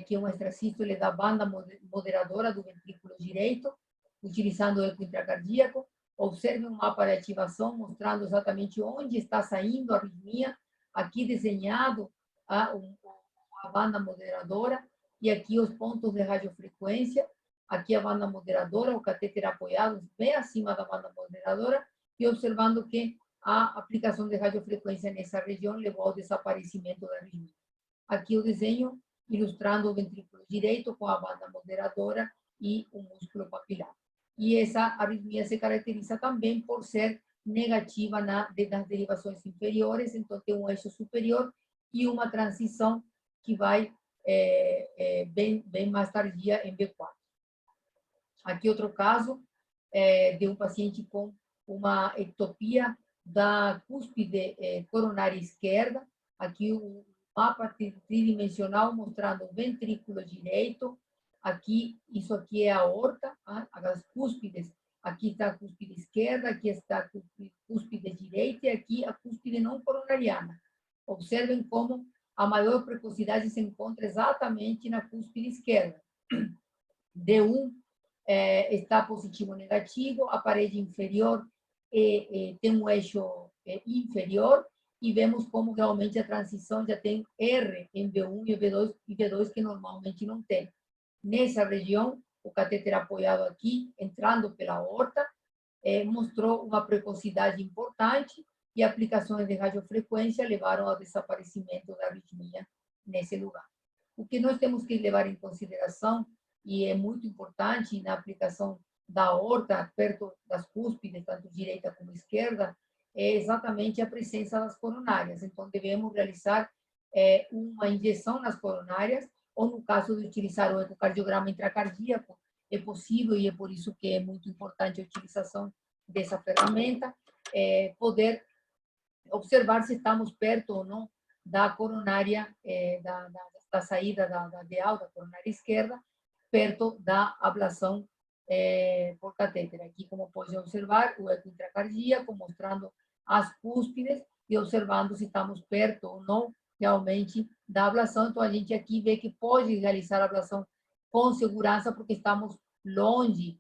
que é uma extrasístole da banda moderadora do ventrículo direito, utilizando o eco intracardíaco. Observe um mapa de ativação mostrando exatamente onde está saindo a arritmia, aqui desenhado a banda moderadora, e aqui os pontos de radiofrequência, aqui a banda moderadora, o catéter apoiado bem acima da banda moderadora, e observando que a aplicação de radiofrequência nessa região levou ao desaparecimento da arritmia. Aqui o desenho ilustrando o ventrículo direito com a banda moderadora e o músculo papilar. E essa arritmia se caracteriza também por ser negativa nas derivações inferiores, então tem um eixo superior e uma transição que vai bem mais tardia em B4. Aqui outro caso de um paciente com uma ectopia da cúspide coronária esquerda, aqui o mapa tridimensional mostrando o ventrículo direito, aqui, isso aqui é a aorta, as cúspides, aqui está a cúspide esquerda, aqui está a cúspide direita e aqui a cúspide não coronariana. Observem como a maior precocidade se encontra exatamente na cúspide esquerda. D1 está positivo ou negativo, a parede inferior tem um eixo inferior, e vemos como realmente a transição já tem R em B1 e B2 que normalmente não tem. Nessa região, o catéter apoiado aqui, entrando pela aorta, mostrou uma precocidade importante e aplicações de radiofrequência levaram ao desaparecimento da arritmia nesse lugar. O que nós temos que levar em consideração, e é muito importante na aplicação da aorta, perto das cúspides, tanto direita como esquerda, é exatamente a presença das coronárias. Então, devemos realizar uma injeção nas coronárias, ou no caso de utilizar o ecocardiograma intracardíaco, é possível, e é por isso que é muito importante a utilização dessa ferramenta, poder observar se estamos perto ou não da coronária, da saída da alta coronária esquerda, perto da ablação por catéter. Aqui, como podem observar, o eco intracardíaco mostrando as cúspides e observando se estamos perto ou não realmente da ablação. Então, a gente aqui vê que pode realizar a ablação com segurança, porque estamos longe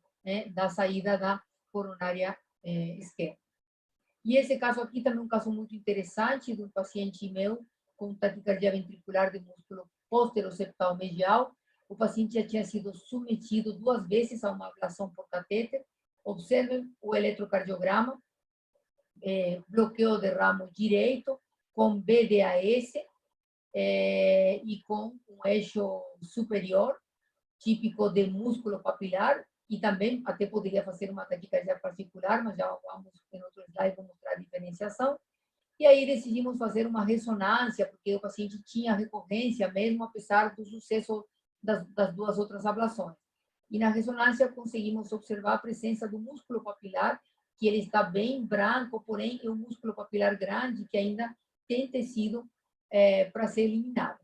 da saída da coronária esquerda. E esse caso aqui também é um caso muito interessante de um paciente meu com taquicardia ventricular de músculo posteroseptal medial. O paciente já tinha sido submetido 2 vezes a uma ablação por catéter. Observem o eletrocardiograma, bloqueio de ramo direito, com BDAS e com um eixo superior, típico de músculo papilar, e também até poderia fazer uma taquicardia particular, mas já vamos, em outro slide, vou mostrar a diferenciação. E aí decidimos fazer uma ressonância, porque o paciente tinha recorrência, mesmo apesar do sucesso das 2 outras ablações. E na ressonância conseguimos observar a presença do músculo papilar, que ele está bem branco, porém é um músculo papilar grande que ainda tem tecido para ser eliminado.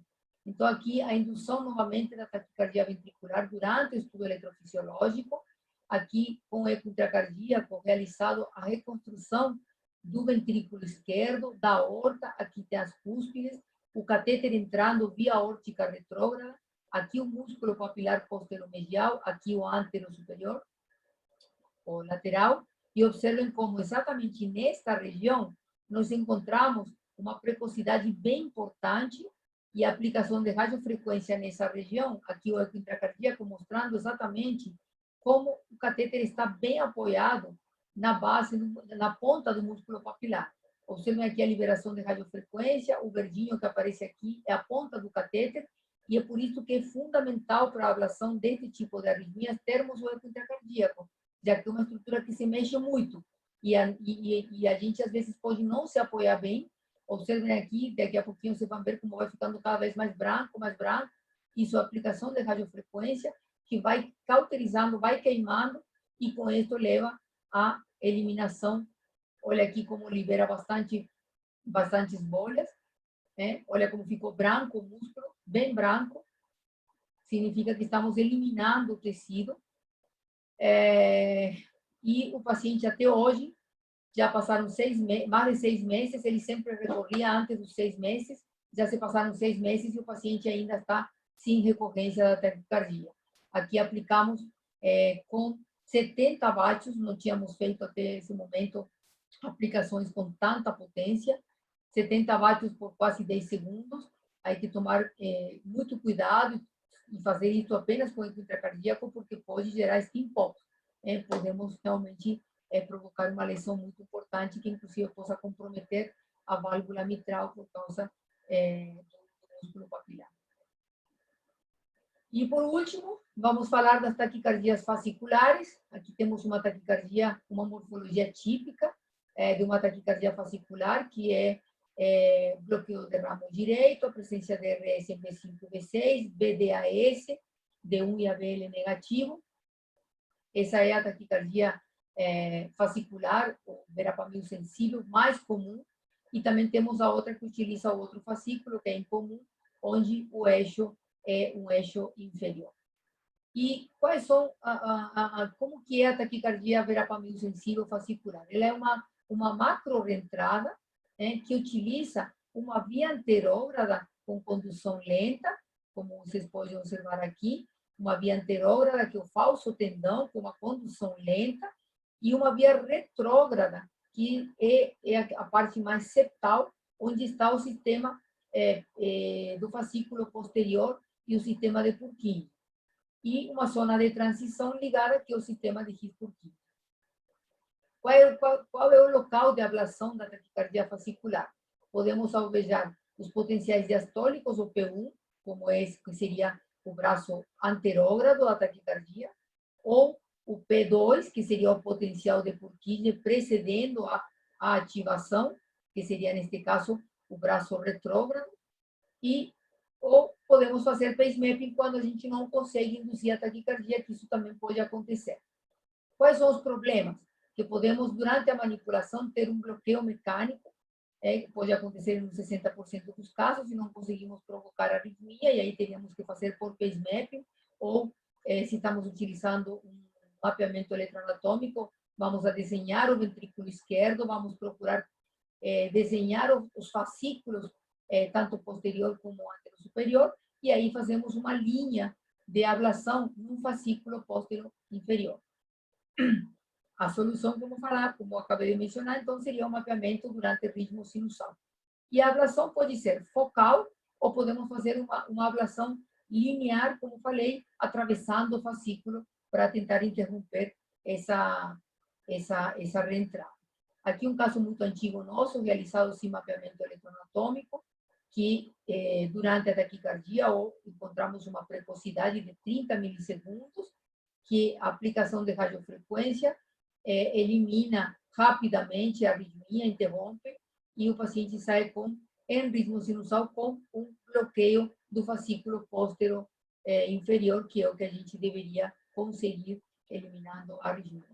Então, aqui a indução novamente da taquicardia ventricular durante o estudo eletrofisiológico, aqui com o eco intracardíaco realizado a reconstrução do ventrículo esquerdo, da aorta, aqui tem as cúspides, o catéter entrando via aórtica retrógrada, aqui o músculo papilar posteromedial, aqui o antero superior, o lateral, e observem como exatamente nesta região nós encontramos uma precocidade bem importante e a aplicação de radiofrequência nessa região, aqui o eco intracardíaco mostrando exatamente como o catéter está bem apoiado na base, na ponta do músculo papilar. Observem aqui a liberação de radiofrequência, o verdinho que aparece aqui é a ponta do catéter, e é por isso que é fundamental para a ablação desse tipo de arritmias termos o eco intracardíaco, já que é uma estrutura que se mexe muito, e a gente às vezes pode não se apoiar bem. Observem aqui, daqui a pouquinho vocês vão ver como vai ficando cada vez mais branco, isso é a aplicação de radiofrequência, que vai cauterizando, vai queimando, e com isso leva à eliminação. Olha aqui como libera bastantes bolhas, olha como ficou branco o músculo, bem branco, significa que estamos eliminando o tecido, e o paciente até hoje, já passaram mais de 6 meses, ele sempre recorria antes dos 6 meses, já se passaram 6 meses e o paciente ainda está sem recorrência da taquicardia. Aqui aplicamos com 70 vatios, não tínhamos feito até esse momento aplicações com tanta potência, 70 vatios por quase 10 segundos, aí tem que tomar muito cuidado, e fazer isso apenas com eco intracardíaco, porque pode gerar steam-pop. Podemos realmente provocar uma lesão muito importante, que inclusive possa comprometer a válvula mitral por causa do músculo papilar. E, por último, vamos falar das taquicardias fasciculares. Aqui temos uma taquicardia, uma morfologia típica de uma taquicardia fascicular, que é bloqueio de ramo direito, a presença de RS em B5 e B6, BDAS, D1 e ABL negativo. Essa é a taquicardia fascicular, ou verapamil sensível, mais comum. E também temos a outra que utiliza o outro fascículo, que é incomum, onde o eixo é um eixo inferior. E quais são, como que é a taquicardia verapamil sensível fascicular? Ela é uma macro-reentrada que utiliza uma via anterógrada com condução lenta, como vocês podem observar aqui, uma via anterógrada que é o falso tendão com uma condução lenta, e uma via retrógrada, que é a parte mais septal, onde está o sistema do fascículo posterior e o sistema de Purkinje. E uma zona de transição ligada, que é o sistema de His-Purkinje. Qual é o local de ablação da taquicardia fascicular? Podemos alvejar os potenciais diastólicos, o P1, como esse que seria o braço anterógrado da taquicardia, ou o P2, que seria o potencial de Purkinje precedendo a ativação, que seria, neste caso, o braço retrógrado, ou podemos fazer pacemapping quando a gente não consegue induzir a taquicardia, que isso também pode acontecer. Quais são os problemas? Que podemos, durante a manipulação, ter um bloqueio mecânico, que pode acontecer nos 60% dos casos, e não conseguimos provocar arritmia, e aí teríamos que fazer por pacemapping, ou se estamos utilizando um mapeamento eletroanatômico, vamos a desenhar o ventrículo esquerdo, vamos procurar desenhar os fascículos, tanto posterior como antero-superior, e aí fazemos uma linha de ablação no fascículo posterior inferior. A solução, como acabei de mencionar, então, seria o mapeamento durante o ritmo sinusal. E a ablação pode ser focal, ou podemos fazer uma ablação linear, como falei, atravessando o fascículo para tentar interromper essa reentrada. Aqui um caso muito antigo nosso, realizado sem mapeamento eletroanatômico, que durante a taquicardia encontramos uma precocidade de 30 milissegundos, que a aplicação de radiofrequência elimina rapidamente a arritmia, interrompe, e o paciente sai em ritmo sinusal com um bloqueio do fascículo póstero inferior, que é o que a gente deveria conseguir eliminando a arritmia.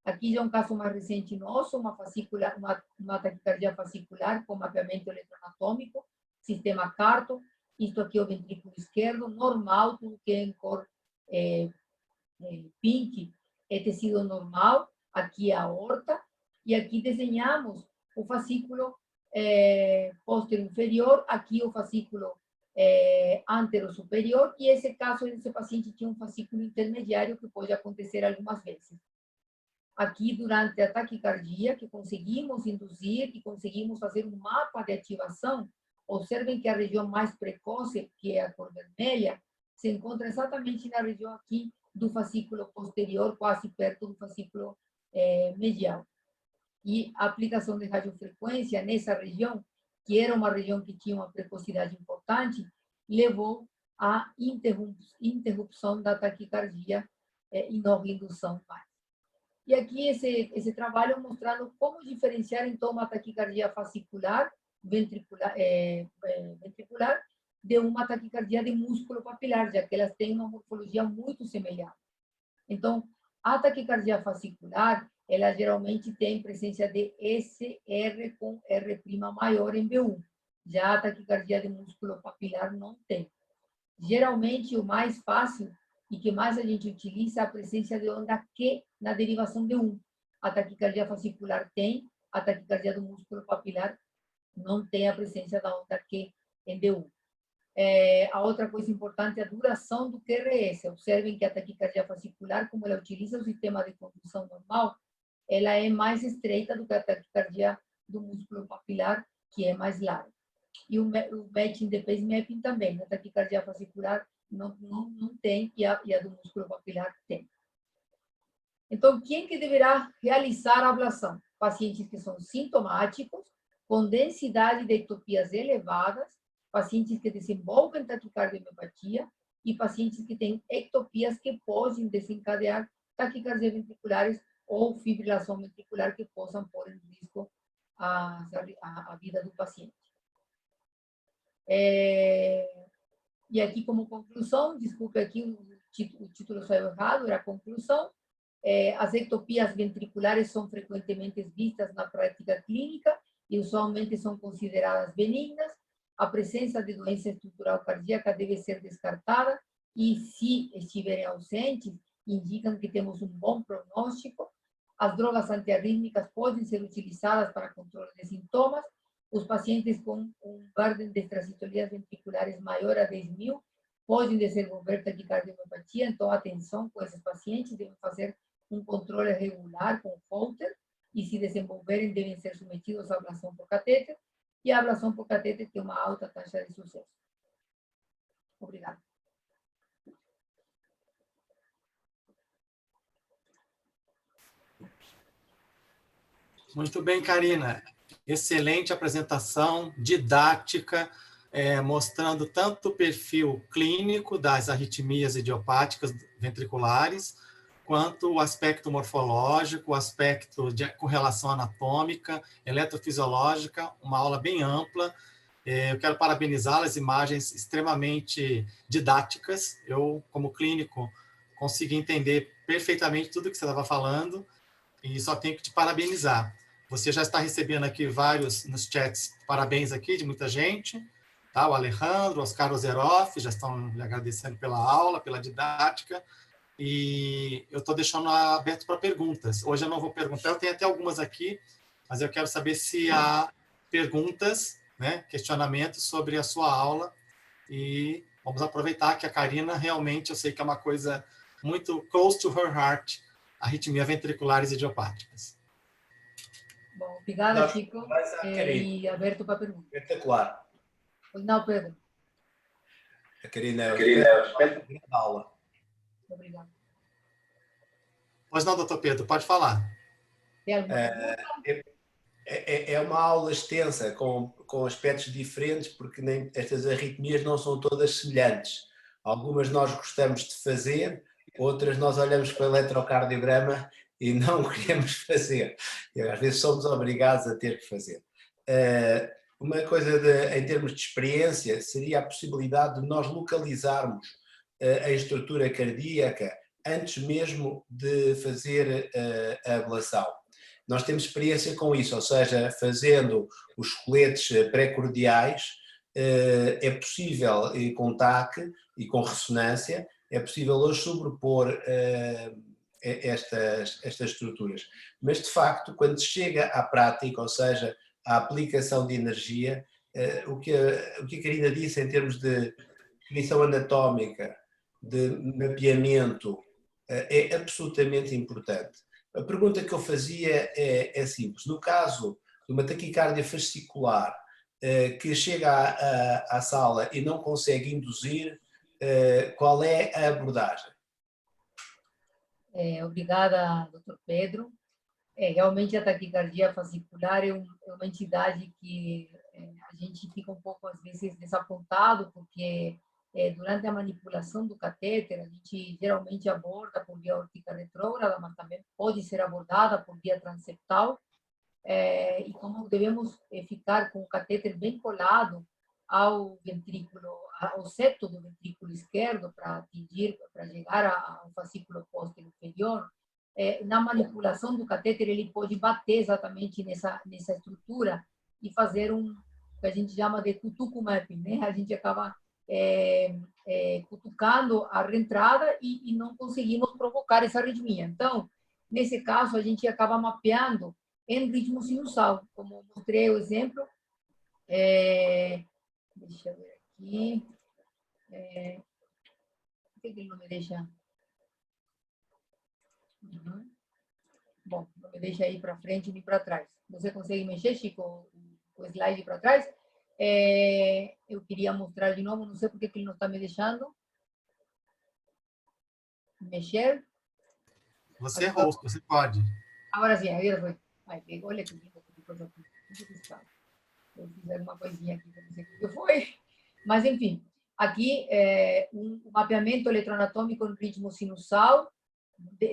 Aqui já é um caso mais recente nosso, uma taquicardia fascicular com mapeamento eletroanatômico, sistema Carto. Isto aqui é o ventrículo esquerdo, normal, tudo que é em cor pink é tecido normal. Aqui é a aorta, e aqui desenhamos o fascículo póstero inferior, aqui o fascículo antero superior, e esse caso, esse paciente tinha um fascículo intermediário, que pode acontecer algumas vezes. Aqui, durante a taquicardia, que conseguimos induzir, que conseguimos fazer um mapa de ativação, observem que a região mais precoce, que é a cor vermelha, se encontra exatamente na região aqui do fascículo posterior, quase perto do fascículo medial. E a aplicação de radiofrequência nessa região, que era uma região que tinha uma precocidade importante, levou à interrupção da taquicardia e não indução mais. E aqui esse trabalho mostrando como diferenciar, então, uma taquicardia fascicular ventricular de uma taquicardia de músculo papilar, já que elas têm uma morfologia muito semelhante. Então, a taquicardia fascicular, ela geralmente tem presença de SR com R' maior em B1. Já a taquicardia de músculo papilar não tem. Geralmente, o mais fácil e que mais a gente utiliza é a presença de onda Q na derivação de 1. A taquicardia fascicular tem, a taquicardia do músculo papilar não tem a presença da onda Q em D1. A outra coisa importante é a duração do QRS. Observem que a taquicardia fascicular, como ela utiliza o sistema de condução normal, ela é mais estreita do que a taquicardia do músculo papilar, que é mais larga. E o matching de pacemapping também. Na taquicardia fascicular, não tem, e a do músculo papilar tem. Então, quem que deverá realizar a ablação? Pacientes que são sintomáticos, com densidade de ectopias elevadas, pacientes que desenvolvem taquicardiomiopatía e pacientes que têm ectopias que podem desencadear taquicardias ventriculares ou fibrilação ventricular que possam pôr em risco a vida do paciente. E aqui, como conclusão, desculpe aqui, o título saiu errado, era a conclusão. As ectopias ventriculares são frequentemente vistas na prática clínica e usualmente são consideradas benignas. A presença de doença estrutural cardíaca deve ser descartada e, se estiverem ausentes, indicam que temos um bom prognóstico. As drogas antiarrítmicas podem ser utilizadas para controle de sintomas. Os pacientes com um burden de extracistolias ventriculares maior a 10.000 podem desenvolver taquicardiomiopatía, então atenção com esses pacientes, devem fazer um controle regular com Holter, e se desenvolverem, devem ser submetidos à ablação por catéter, e a ablação por catéter tem uma alta taxa de sucesso. Obrigada. Muito bem, Karina. Excelente apresentação, didática, mostrando tanto o perfil clínico das arritmias idiopáticas ventriculares, quanto o aspecto morfológico, o aspecto de correlação anatômica, eletrofisiológica, uma aula bem ampla. Eu quero parabenizá-la, as imagens extremamente didáticas. Eu, como clínico, consegui entender perfeitamente tudo que você estava falando e só tenho que te parabenizar. Você já está recebendo aqui vários nos chats parabéns aqui de muita gente, tá? O Alejandro, o Oscar Ozeroff já estão lhe agradecendo pela aula, pela didática, e eu estou deixando aberto para perguntas. Hoje eu não vou perguntar, eu tenho até algumas aqui, mas eu quero saber se há perguntas, né, questionamentos sobre a sua aula, e vamos aproveitar que a Karina realmente, eu sei que é uma coisa muito close to her heart, arritmias ventriculares idiopáticas. Bom, obrigada, Chico. E aberto para perguntas. Espetacular. Não, Pedro. A Karina é uma grande aula. Obrigado. Pois não, doutor Pedro, pode falar. É uma aula extensa, com aspectos diferentes, porque estas arritmias não são todas semelhantes. Algumas nós gostamos de fazer, outras nós olhamos para o eletrocardiograma e não queremos fazer. E às vezes somos obrigados a ter que fazer. Uma coisa em termos de experiência seria a possibilidade de nós localizarmos a estrutura cardíaca antes mesmo de fazer a ablação. Nós temos experiência com isso, ou seja, fazendo os coletes pré-cordiais, é possível, com TAC e com ressonância, é possível hoje sobrepor estas estruturas. Mas, de facto, quando se chega à prática, ou seja, à aplicação de energia, o que a Karina disse em termos de definição anatómica, de mapeamento, é absolutamente importante. A pergunta que eu fazia é simples. No caso de uma taquicardia fascicular que chega à sala e não consegue induzir, qual é a abordagem? Obrigada, doutor Pedro. Realmente a taquicardia fascicular é uma entidade que a gente fica um pouco, às vezes, desapontado, porque durante a manipulação do catéter, a gente geralmente aborda por via aórtica retrógrada, mas também pode ser abordada por via transeptal, e como devemos ficar com o catéter bem colado ao ventrículo, ao septo do ventrículo esquerdo, para chegar ao fascículo posterior inferior, na manipulação do catéter, ele pode bater exatamente nessa estrutura e fazer o que a gente chama de cutuco mapping, né? A gente acaba cutucando a reentrada e não conseguimos provocar essa arritmia. Então, nesse caso, a gente acaba mapeando em ritmo sinusal, como mostrei o exemplo. Deixa eu ver aqui. Por que ele não me deixa? Uhum. Bom, não me deixa ir para frente nem para trás. Você consegue mexer, Chico, o slide para trás? Eu queria mostrar de novo, não sei por que ele não está me deixando. mexer. Você é host, você pode. Agora sim, agora foi. Ai, olha que lindo, que coisa aqui. Eu fiz uma coisinha aqui, não sei o que foi. Mas, enfim, aqui é um mapeamento eletroanatômico em ritmo sinusal.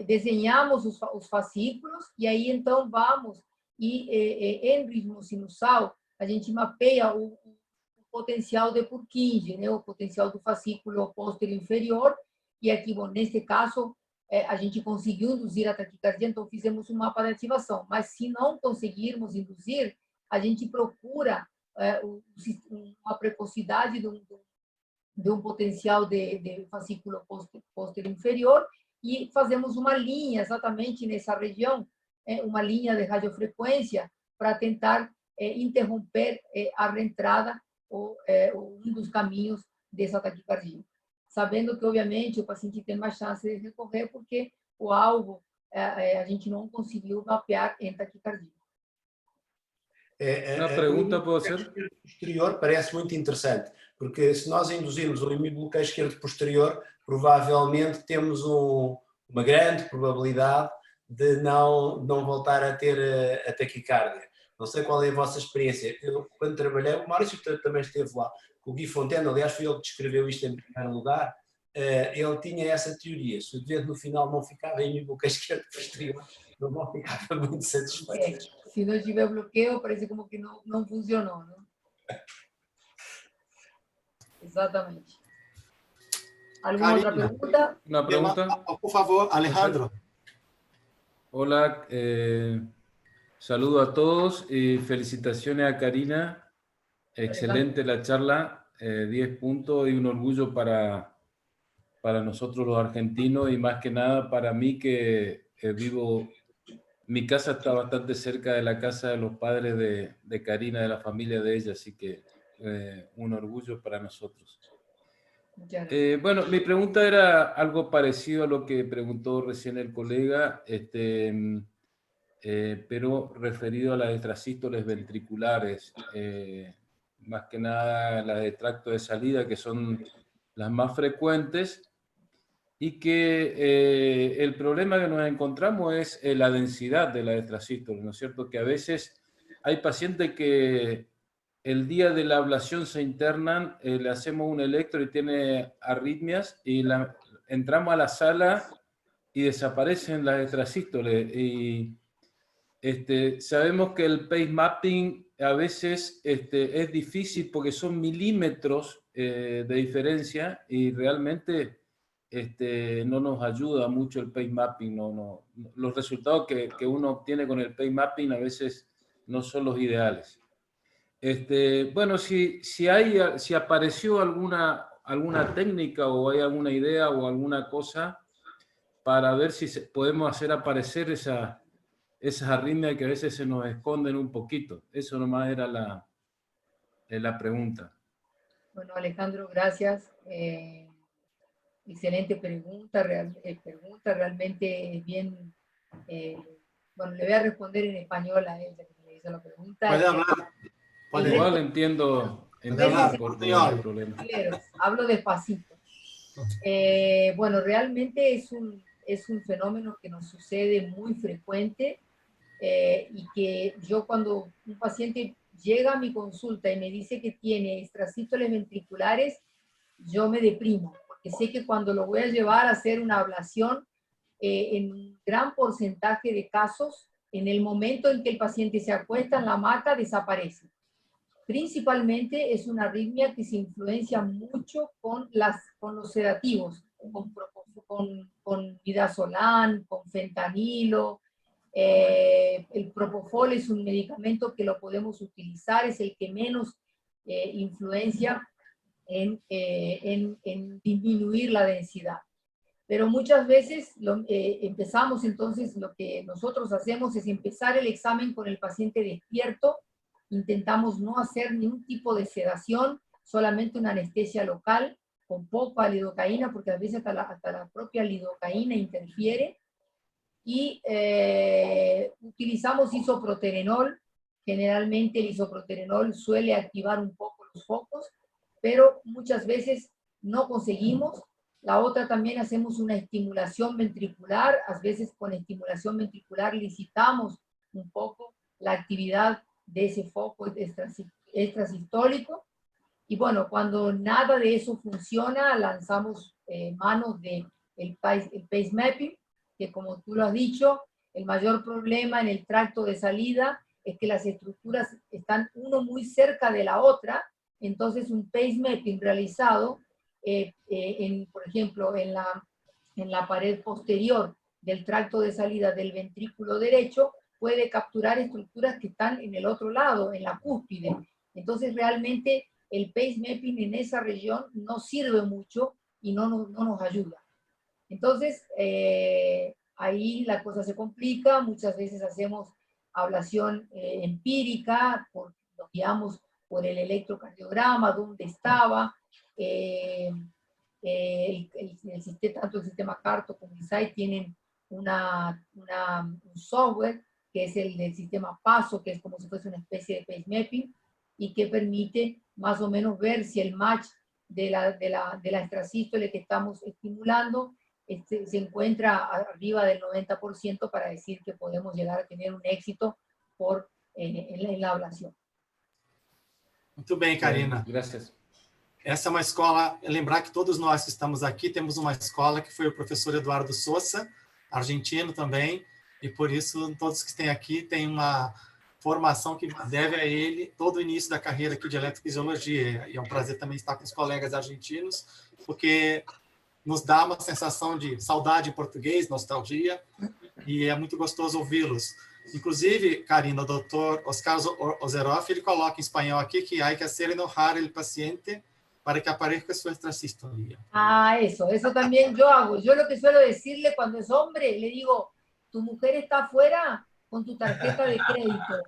Desenhamos os fascículos e aí, então, vamos e em ritmo sinusal, a gente mapeia o potencial de Purkinje, né? O potencial do fascículo posterior inferior. E aqui, bom, neste caso, a gente conseguiu induzir a taquicardia, então fizemos um mapa de ativação. Mas se não conseguirmos induzir, a gente procura uma precocidade de um potencial de fascículo posterior inferior e fazemos uma linha exatamente nessa região, uma linha de radiofrequência para tentar interromper a reentrada ou um dos caminhos dessa taquicardia. Sabendo que, obviamente, o paciente tem mais chance de recorrer porque o alvo a gente não conseguiu mapear em taquicardia. Uma pergunta pode ser? Posterior parece muito interessante, porque se nós induzirmos um hemibloqueio esquerdo posterior, provavelmente temos uma grande probabilidade de não voltar a ter a taquicardia. Não sei qual é a vossa experiência. Eu, quando trabalhei, o Maurício também esteve lá, com o Gui Fontaine, aliás, foi ele que descreveu isto em primeiro lugar. Ele tinha essa teoria: se o doente no final não ficava em hemibloqueio esquerdo posterior, não ficava muito satisfeito. Se não tiver bloqueio, parece como que não funcionou, né? Exatamente. ¿Alguna otra pregunta? Una pregunta. Por favor, Alejandro. Hola, saludo a todos y felicitaciones a Karina. Excelente la charla, 10 puntos y un orgullo para nosotros los argentinos y más que nada para mí que vivo, mi casa está bastante cerca de la casa de los padres de Karina, de la familia de ella, así que un orgullo para nosotros. Bueno, mi pregunta era algo parecido a lo que preguntó recién el colega, pero referido a las extrasístoles ventriculares, más que nada las de tracto de salida, que son las más frecuentes, y que el problema que nos encontramos es la densidad de la extrasístole, ¿no es cierto? Que a veces hay pacientes que el día de la ablación se internan, le hacemos un electro y tiene arritmias, y entramos a la sala y desaparecen las extrasístoles. Y sabemos que el pace mapping a veces es difícil porque son milímetros de diferencia y realmente no nos ayuda mucho el pace mapping. Los resultados que uno obtiene con el pace mapping a veces no son los ideales. Bueno, si apareció alguna técnica o hay alguna idea o alguna cosa para ver si podemos hacer aparecer esas arritmias que a veces se nos esconden un poquito. Eso nomás era la pregunta. Bueno, Alejandro, gracias. Excelente pregunta, realmente bien. Bueno, le voy a responder en español a ella que me hizo la pregunta. Puede hablar. Igual entiendo por qué hay problemas. Hablo despacito. Bueno, realmente es un fenómeno que nos sucede muy frecuente y que yo, cuando un paciente llega a mi consulta y me dice que tiene extrasístoles ventriculares, yo me deprimo, porque sé que cuando lo voy a llevar a hacer una ablación, en un gran porcentaje de casos, en el momento en que el paciente se acuesta en la hamaca, desaparece. Principalmente es una arritmia que se influencia mucho con los sedativos, con midazolam, con fentanilo. El propofol es un medicamento que lo podemos utilizar, es el que menos influencia en disminuir la densidad. Pero muchas veces empezamos, entonces lo que nosotros hacemos es empezar el examen con el paciente despierto. Intentamos no hacer ningún tipo de sedación, solamente una anestesia local con poca lidocaína, porque a veces hasta la propia lidocaína interfiere. Y utilizamos isoproterenol. Generalmente el isoproterenol suele activar un poco los focos, pero muchas veces no conseguimos. La otra también hacemos una estimulación ventricular, a veces con estimulación ventricular licitamos un poco la actividad de ese foco extrasistólico. Y bueno, cuando nada de eso funciona, lanzamos manos del pace mapping, que como tú lo has dicho, el mayor problema en el tracto de salida es que las estructuras están uno muy cerca de la otra, entonces un pace mapping realizado, por ejemplo, en la pared posterior del tracto de salida del ventrículo derecho, puede capturar estructuras que están en el otro lado, en la cúspide. Entonces realmente el pace mapping en esa región no sirve mucho y no nos ayuda. Entonces, ahí la cosa se complica, muchas veces hacemos ablación empírica, nos guiamos por el electrocardiograma, dónde estaba, tanto el sistema CARTO como INSAIT tienen un software que es el del sistema PASO, que es como si fuese una especie de pace mapping, y que permite más o menos ver si el match de la extrasístole que estamos estimulando se encuentra arriba del 90% para decir que podemos llegar a tener un éxito en la ablación. Muito bem, Karina. Gracias. Essa é uma escola, lembrar que todos nós que estamos aqui temos uma escola que foi o professor Eduardo Sousa, argentino também, e por isso todos que têm aqui têm uma formação que deve a ele todo o início da carreira aqui de eletrofisiologia. E é um prazer também estar com os colegas argentinos, porque nos dá uma sensação de saudade em português, nostalgia, e é muito gostoso ouvi-los. Inclusive, Karina, o doutor Oscar Ozeroff, ele coloca em espanhol aqui que hay que hacer enojar el paciente para que aparezca su extrasistolia. Ah, eso también yo hago. Yo lo que suelo decirle cuando es hombre, le digo, tu mujer está afuera con tu tarjeta de crédito.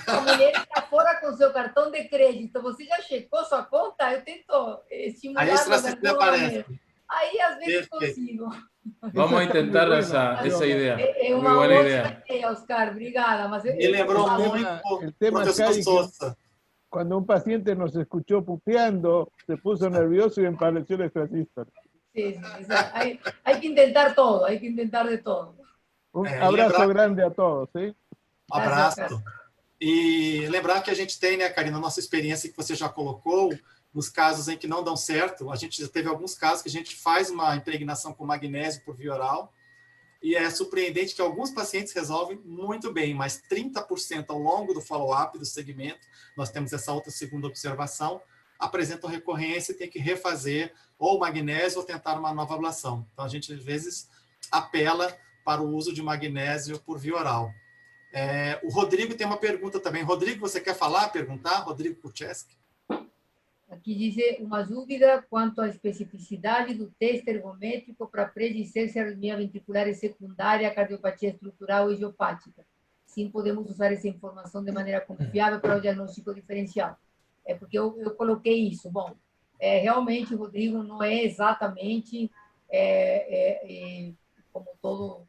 A mulher está fora com seu cartão de crédito. Você já checou sua conta? Eu tento estimular. Aí a extrasistolia aparece. Aí às vezes consigo. Vamos a intentar esa idea. É Muy uma buena ótima idea. ideia, Oscar. Obrigada. Mas Me lembrou muito el tema, professor Cari, Sousa. cuando un paciente nos escuchó puteando, se puso nervioso y empareció el extrasístole. Sí, hay que intentar todo, hay que intentar de todo. Un abrazo grande a todos, ¿sí? Abraço. E lembrar que a gente tem, né, Karina, a nossa experiência que você já colocou, nos casos em que não dão certo, a gente já teve alguns casos que a gente faz uma impregnação com magnésio por via oral, e é surpreendente que alguns pacientes resolvem muito bem, mas 30% ao longo do follow-up do segmento, nós temos essa outra segunda observação, apresentam recorrência e tem que refazer ou magnésio ou tentar uma nova ablação. Então, a gente, às vezes, apela para o uso de magnésio por via oral. O Rodrigo tem uma pergunta também. Rodrigo, você quer falar, perguntar? Rodrigo Kucheski. Aqui diz uma dúvida quanto à especificidade do teste ergométrico para predizer se a arritmia ventricular é secundária à cardiopatia estrutural ou idiopática. Sim, podemos usar essa informação de maneira confiável para o diagnóstico diferencial. É porque eu coloquei isso. Bom, realmente, Rodrigo, não é exatamente como todo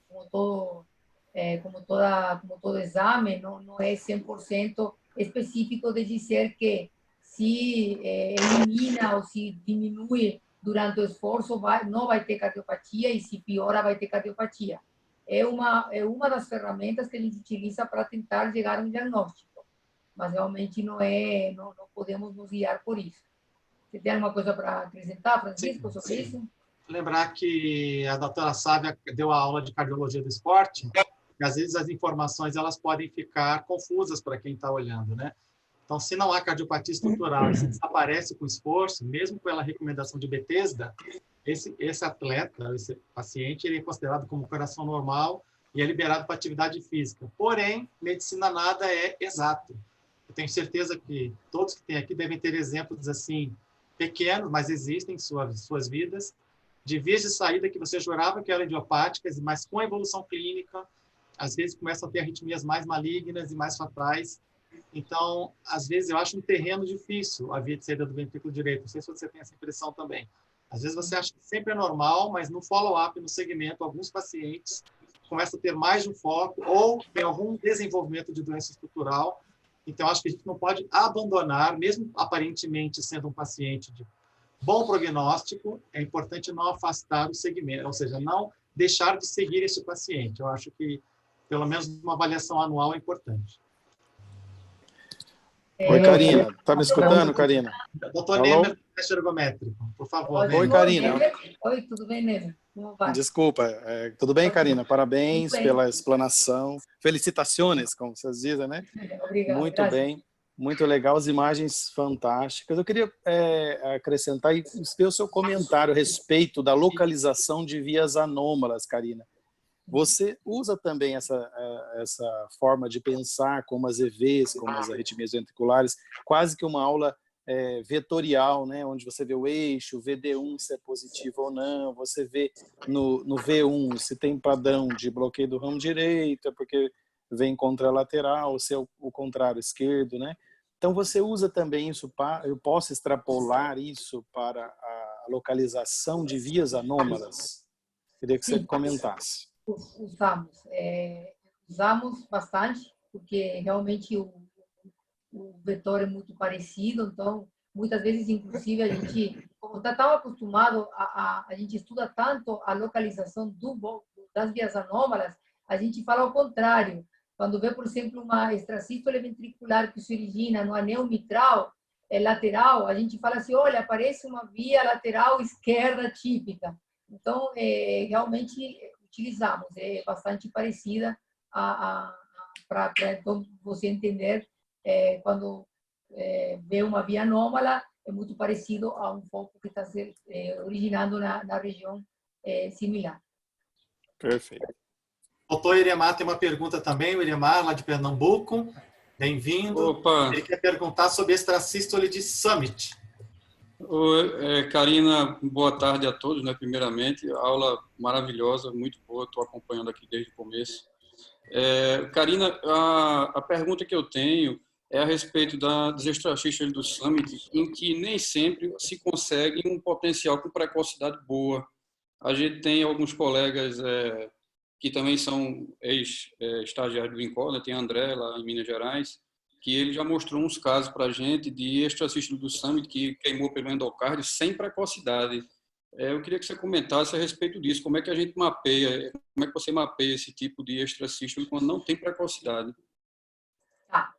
exame, não é 100% específico de dizer que se elimina ou se diminui durante o esforço, não vai ter cardiopatia, e se piora, vai ter cardiopatia. É uma das ferramentas que a gente utiliza para tentar chegar a um diagnóstico, mas realmente não podemos nos guiar por isso. Você tem alguma coisa para acrescentar, Francisco, sobre isso? Lembrar que a doutora Sávia deu a aula de cardiologia do esporte, e às vezes as informações elas podem ficar confusas para quem está olhando, né? Então, se não há cardiopatia estrutural, se desaparece com esforço, mesmo pela recomendação de Bethesda, esse atleta, esse paciente, ele é considerado como coração normal e é liberado para atividade física. Porém, medicina nada é exato. Eu tenho certeza que todos que têm aqui devem ter exemplos assim, pequenos, mas existem em suas vidas, de vias de saída que você jurava que eram idiopáticas, mas com a evolução clínica, às vezes começam a ter arritmias mais malignas e mais fatais. Então, às vezes, eu acho um terreno difícil a via de saída do ventrículo direito. Não sei se você tem essa impressão também. Às vezes você acha que sempre é normal, mas no follow-up, no segmento, alguns pacientes começam a ter mais de um foco ou tem algum desenvolvimento de doença estrutural. Então, acho que a gente não pode abandonar, mesmo aparentemente sendo um paciente bom prognóstico, é importante não afastar o segmento, ou seja, não deixar de seguir esse paciente. Eu acho que, pelo menos, uma avaliação anual é importante. Oi, Karina. Está me escutando, Karina? Doutor Nemer, teste ergométrico, por favor. Oi, Karina. Oi, tudo bem, Nemer? Como vai? Desculpa. Tudo bem, Karina? Parabéns pela explanação. Felicitações, como vocês dizem, né? Obrigado. Muito Graças. bem. Muito legal, as imagens fantásticas. Eu queria acrescentar e ver o seu comentário a respeito da localização de vias anômalas, Karina. Você usa também essa forma de pensar como as EVs, como as arritmias ventriculares, quase que uma aula vetorial, né? Onde você vê o eixo, VD1 se é positivo ou não, você vê no V1 se tem padrão de bloqueio do ramo direito, porque vem contralateral, se é o contrário, esquerdo, né? Então, você usa também isso, eu posso extrapolar isso para a localização de vias anômalas? Queria que você comentasse. Usamos bastante, porque realmente o vetor é muito parecido, então, muitas vezes, inclusive, a gente, como está tão acostumado, a gente estuda tanto a localização das vias anômalas, a gente fala ao contrário. Quando vê, por exemplo, uma extrasístole ventricular que se origina no anel mitral lateral, a gente fala assim, olha, aparece uma via lateral esquerda típica. Então, realmente utilizamos, é bastante parecida para então, você entender quando vê uma via anômala, é muito parecido a um foco que está se originando na região similar. Perfeito. Doutor Iremar tem uma pergunta também, o Iremar, lá de Pernambuco. Bem-vindo. Opa. Ele quer perguntar sobre a extrasístole de Summit. Oi, Karina, boa tarde a todos, né? Primeiramente, aula maravilhosa, muito boa, estou acompanhando aqui desde o começo. Karina, a pergunta que eu tenho é a respeito das extrasístoles do Summit, em que nem sempre se consegue um potencial com precocidade boa. A gente tem alguns colegas que também são ex-estagiários do INCOR, né? Tem André lá em Minas Gerais, que ele já mostrou uns casos para a gente de extrasístole do Summit que queimou pelo endocárdio sem precocidade. Eu queria que você comentasse a respeito disso. Como é que a gente mapeia, como é que você mapeia esse tipo de extrasístole quando não tem precocidade? Tá.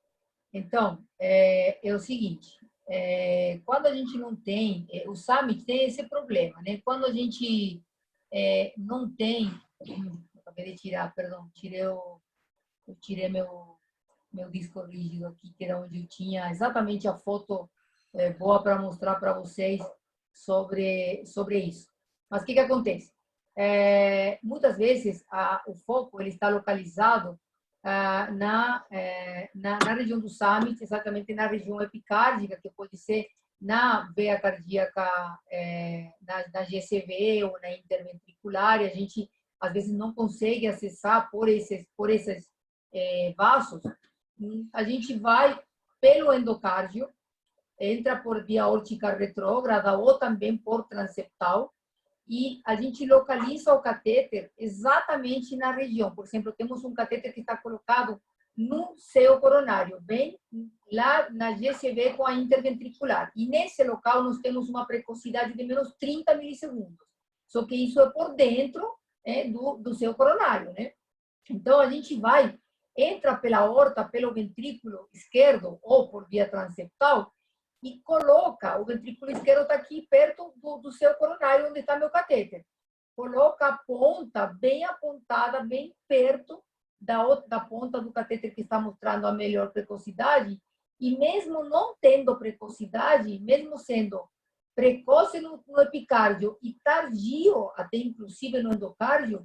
Então, é o seguinte, quando a gente não tem, o Summit tem esse problema, né? Quando a gente não tem, acabei de tirar, perdão, eu tirei meu disco rígido aqui, que era onde eu tinha exatamente a foto boa para mostrar para vocês sobre isso. Mas o que acontece? Muitas vezes o foco ele está localizado na região do Summit, exatamente na região epicárdica, que pode ser na veia cardíaca, na GCV ou na interventricular, e a gente às vezes não consegue acessar por esses vasos. A gente vai pelo endocárdio, entra por via aórtica retrógrada ou também por transeptal, e a gente localiza o catéter exatamente na região. Por exemplo, temos um catéter que está colocado no seio coronário, bem lá na GCV com a interventricular. E nesse local nós temos uma precocidade de menos 30 milissegundos. Só que isso é por dentro do seio coronário, né? Então, a gente entra pela aorta, pelo ventrículo esquerdo ou por via transeptal e coloca, o ventrículo esquerdo está aqui perto do seu coronário, onde está meu catéter. Coloca a ponta bem apontada, bem perto da ponta do catéter que está mostrando a melhor precocidade, e mesmo não tendo precocidade, mesmo sendo precoce no epicárdio e tardio, até inclusive no endocárdio,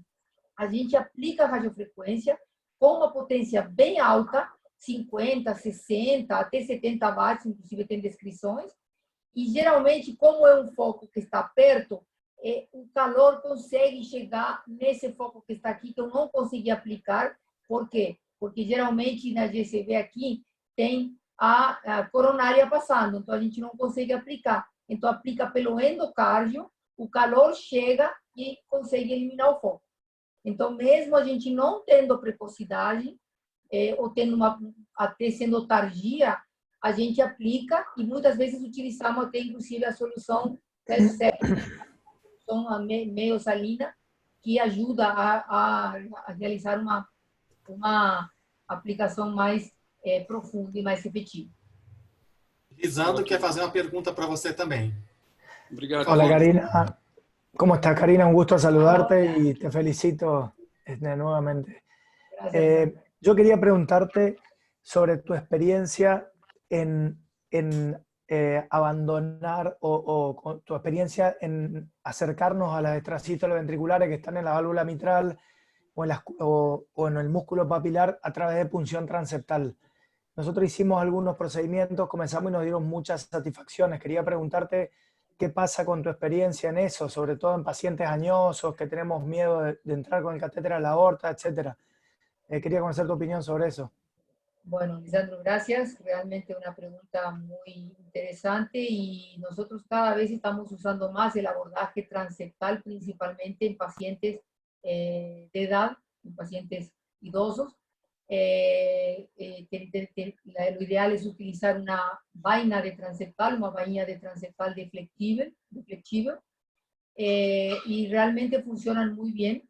a gente aplica a radiofrequência com uma potência bem alta, 50, 60, até 70 watts, inclusive tem descrições, e geralmente, como é um foco que está perto, o calor consegue chegar nesse foco que está aqui, que eu não consegui aplicar. Por quê? Porque geralmente na GCV aqui tem a coronária passando, então a gente não consegue aplicar. Então aplica pelo endocárdio, o calor chega e consegue eliminar o foco. Então, mesmo a gente não tendo precocidade, ou tendo até sendo tardia, a gente aplica e muitas vezes utilizamos até inclusive a solução são meio salina, que ajuda a realizar uma aplicação mais profunda e mais efetiva. Lisandro quer fazer uma pergunta para você também. Obrigado. Hola Karina, ¿cómo estás Karina? Un gusto saludarte y te felicito nuevamente. Yo quería preguntarte sobre tu experiencia en abandonar o tu experiencia en acercarnos a las extrasístoles ventriculares que están en la válvula mitral o en el músculo papilar a través de punción transeptal. Nosotros hicimos algunos procedimientos, comenzamos y nos dieron muchas satisfacciones. Quería preguntarte qué pasa con tu experiencia en eso, sobre todo en pacientes añosos que tenemos miedo de entrar con el catéter a la aorta, etc. Quería conocer tu opinión sobre eso. Bueno, Lisandro, gracias. Realmente una pregunta muy interesante y nosotros cada vez estamos usando más el abordaje transeptal, principalmente en pacientes de edad, en pacientes idosos. Lo ideal es utilizar una vaina de transeptal, una vaina de transeptal deflectiva, y realmente funcionan muy bien.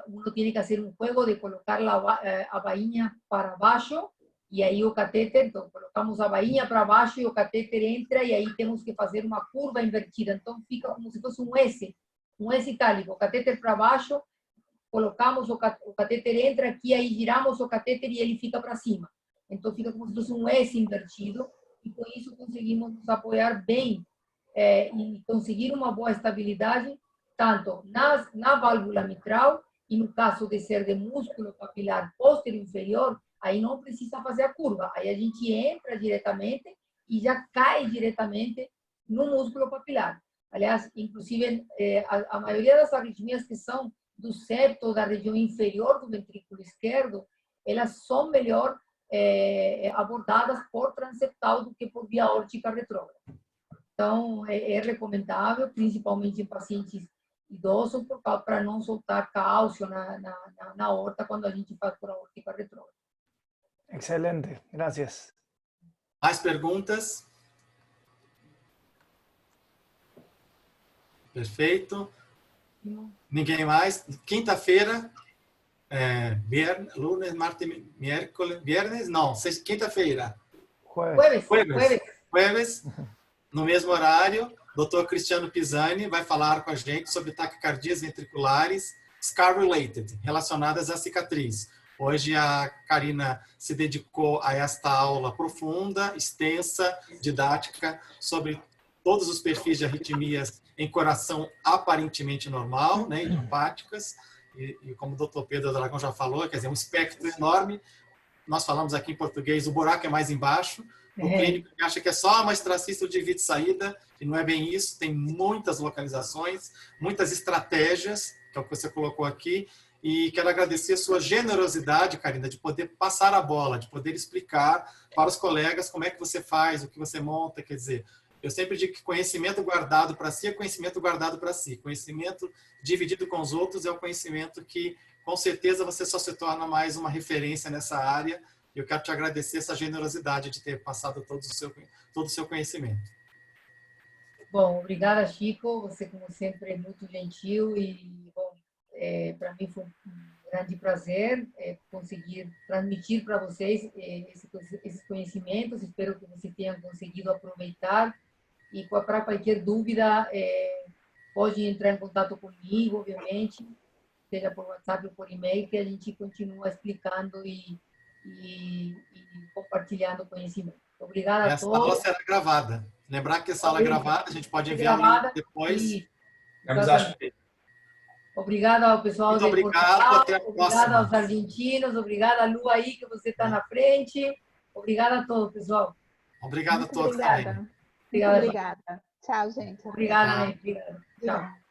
Uno tiene que hacer un juego de colocar a vaina para abajo y ahí o catéter, entonces colocamos a vaina para abajo y o catéter entra y ahí tenemos que hacer una curva invertida, entonces fica como si fuese un S itálico, o catéter para abajo, colocamos o catéter entra aqui, aí giramos o catéter e ele fica para cima. Então fica como se fosse um S invertido e com isso conseguimos nos apoiar bem e conseguir uma boa estabilidade tanto na válvula mitral e no caso de ser de músculo papilar posterior inferior, aí não precisa fazer a curva, aí a gente entra diretamente e já cai diretamente no músculo papilar. Aliás, inclusive a maioria das arritmias que são do septo ou da região inferior do ventrículo esquerdo, elas são melhor abordadas por transeptal do que por via aórtica retrógrada. Então, é recomendável, principalmente em pacientes idosos, para não soltar cálcio na aorta quando a gente faz por aórtica retrógrada. Excelente, gracias. Mais perguntas? Perfeito. Ninguém mais? Quinta-feira, lunes, martes, miércoles, viernes? Não, quinta-feira. Jueves, no mesmo horário, Dr. Cristiano Pisani vai falar com a gente sobre taquicardias ventriculares scar-related, relacionadas à cicatriz. Hoje a Karina se dedicou a esta aula profunda, extensa, didática, sobre todos os perfis de arritmias em coração aparentemente normal, né, idiopáticas, e como o doutor Pedro Dragão já falou, quer dizer, um espectro enorme. Nós falamos aqui em português, o buraco é mais embaixo. O clínico acha que é só uma extracístole de via de saída, e não é bem isso, tem muitas localizações, muitas estratégias, que é o que você colocou aqui, e quero agradecer a sua generosidade, Karina, de poder passar a bola, de poder explicar para os colegas como é que você faz, o que você monta, quer dizer, eu sempre digo que conhecimento guardado para si é conhecimento guardado para si. Conhecimento dividido com os outros é o conhecimento que, com certeza, você só se torna mais uma referência nessa área. E eu quero te agradecer essa generosidade de ter passado todo o seu conhecimento. Bom, obrigada, Chico. Você, como sempre, é muito gentil e, bom, para mim foi um grande prazer conseguir transmitir para vocês esses conhecimentos. Espero que você tenha conseguido aproveitar. E para qualquer dúvida, pode entrar em contato comigo, obviamente, seja por WhatsApp ou por e-mail, que a gente continua explicando e compartilhando conhecimento. Obrigada a todos. Essa aula será gravada. Lembrar que essa aula é gravada, a gente pode enviar o link depois. Obrigada ao pessoal de Portugal, obrigada aos argentinos, obrigada a Lu aí, que você está na frente. Obrigada a todos, pessoal. Obrigado a todos também. Obrigada. Tchau, gente. Obrigada, né? Obrigada. Tchau.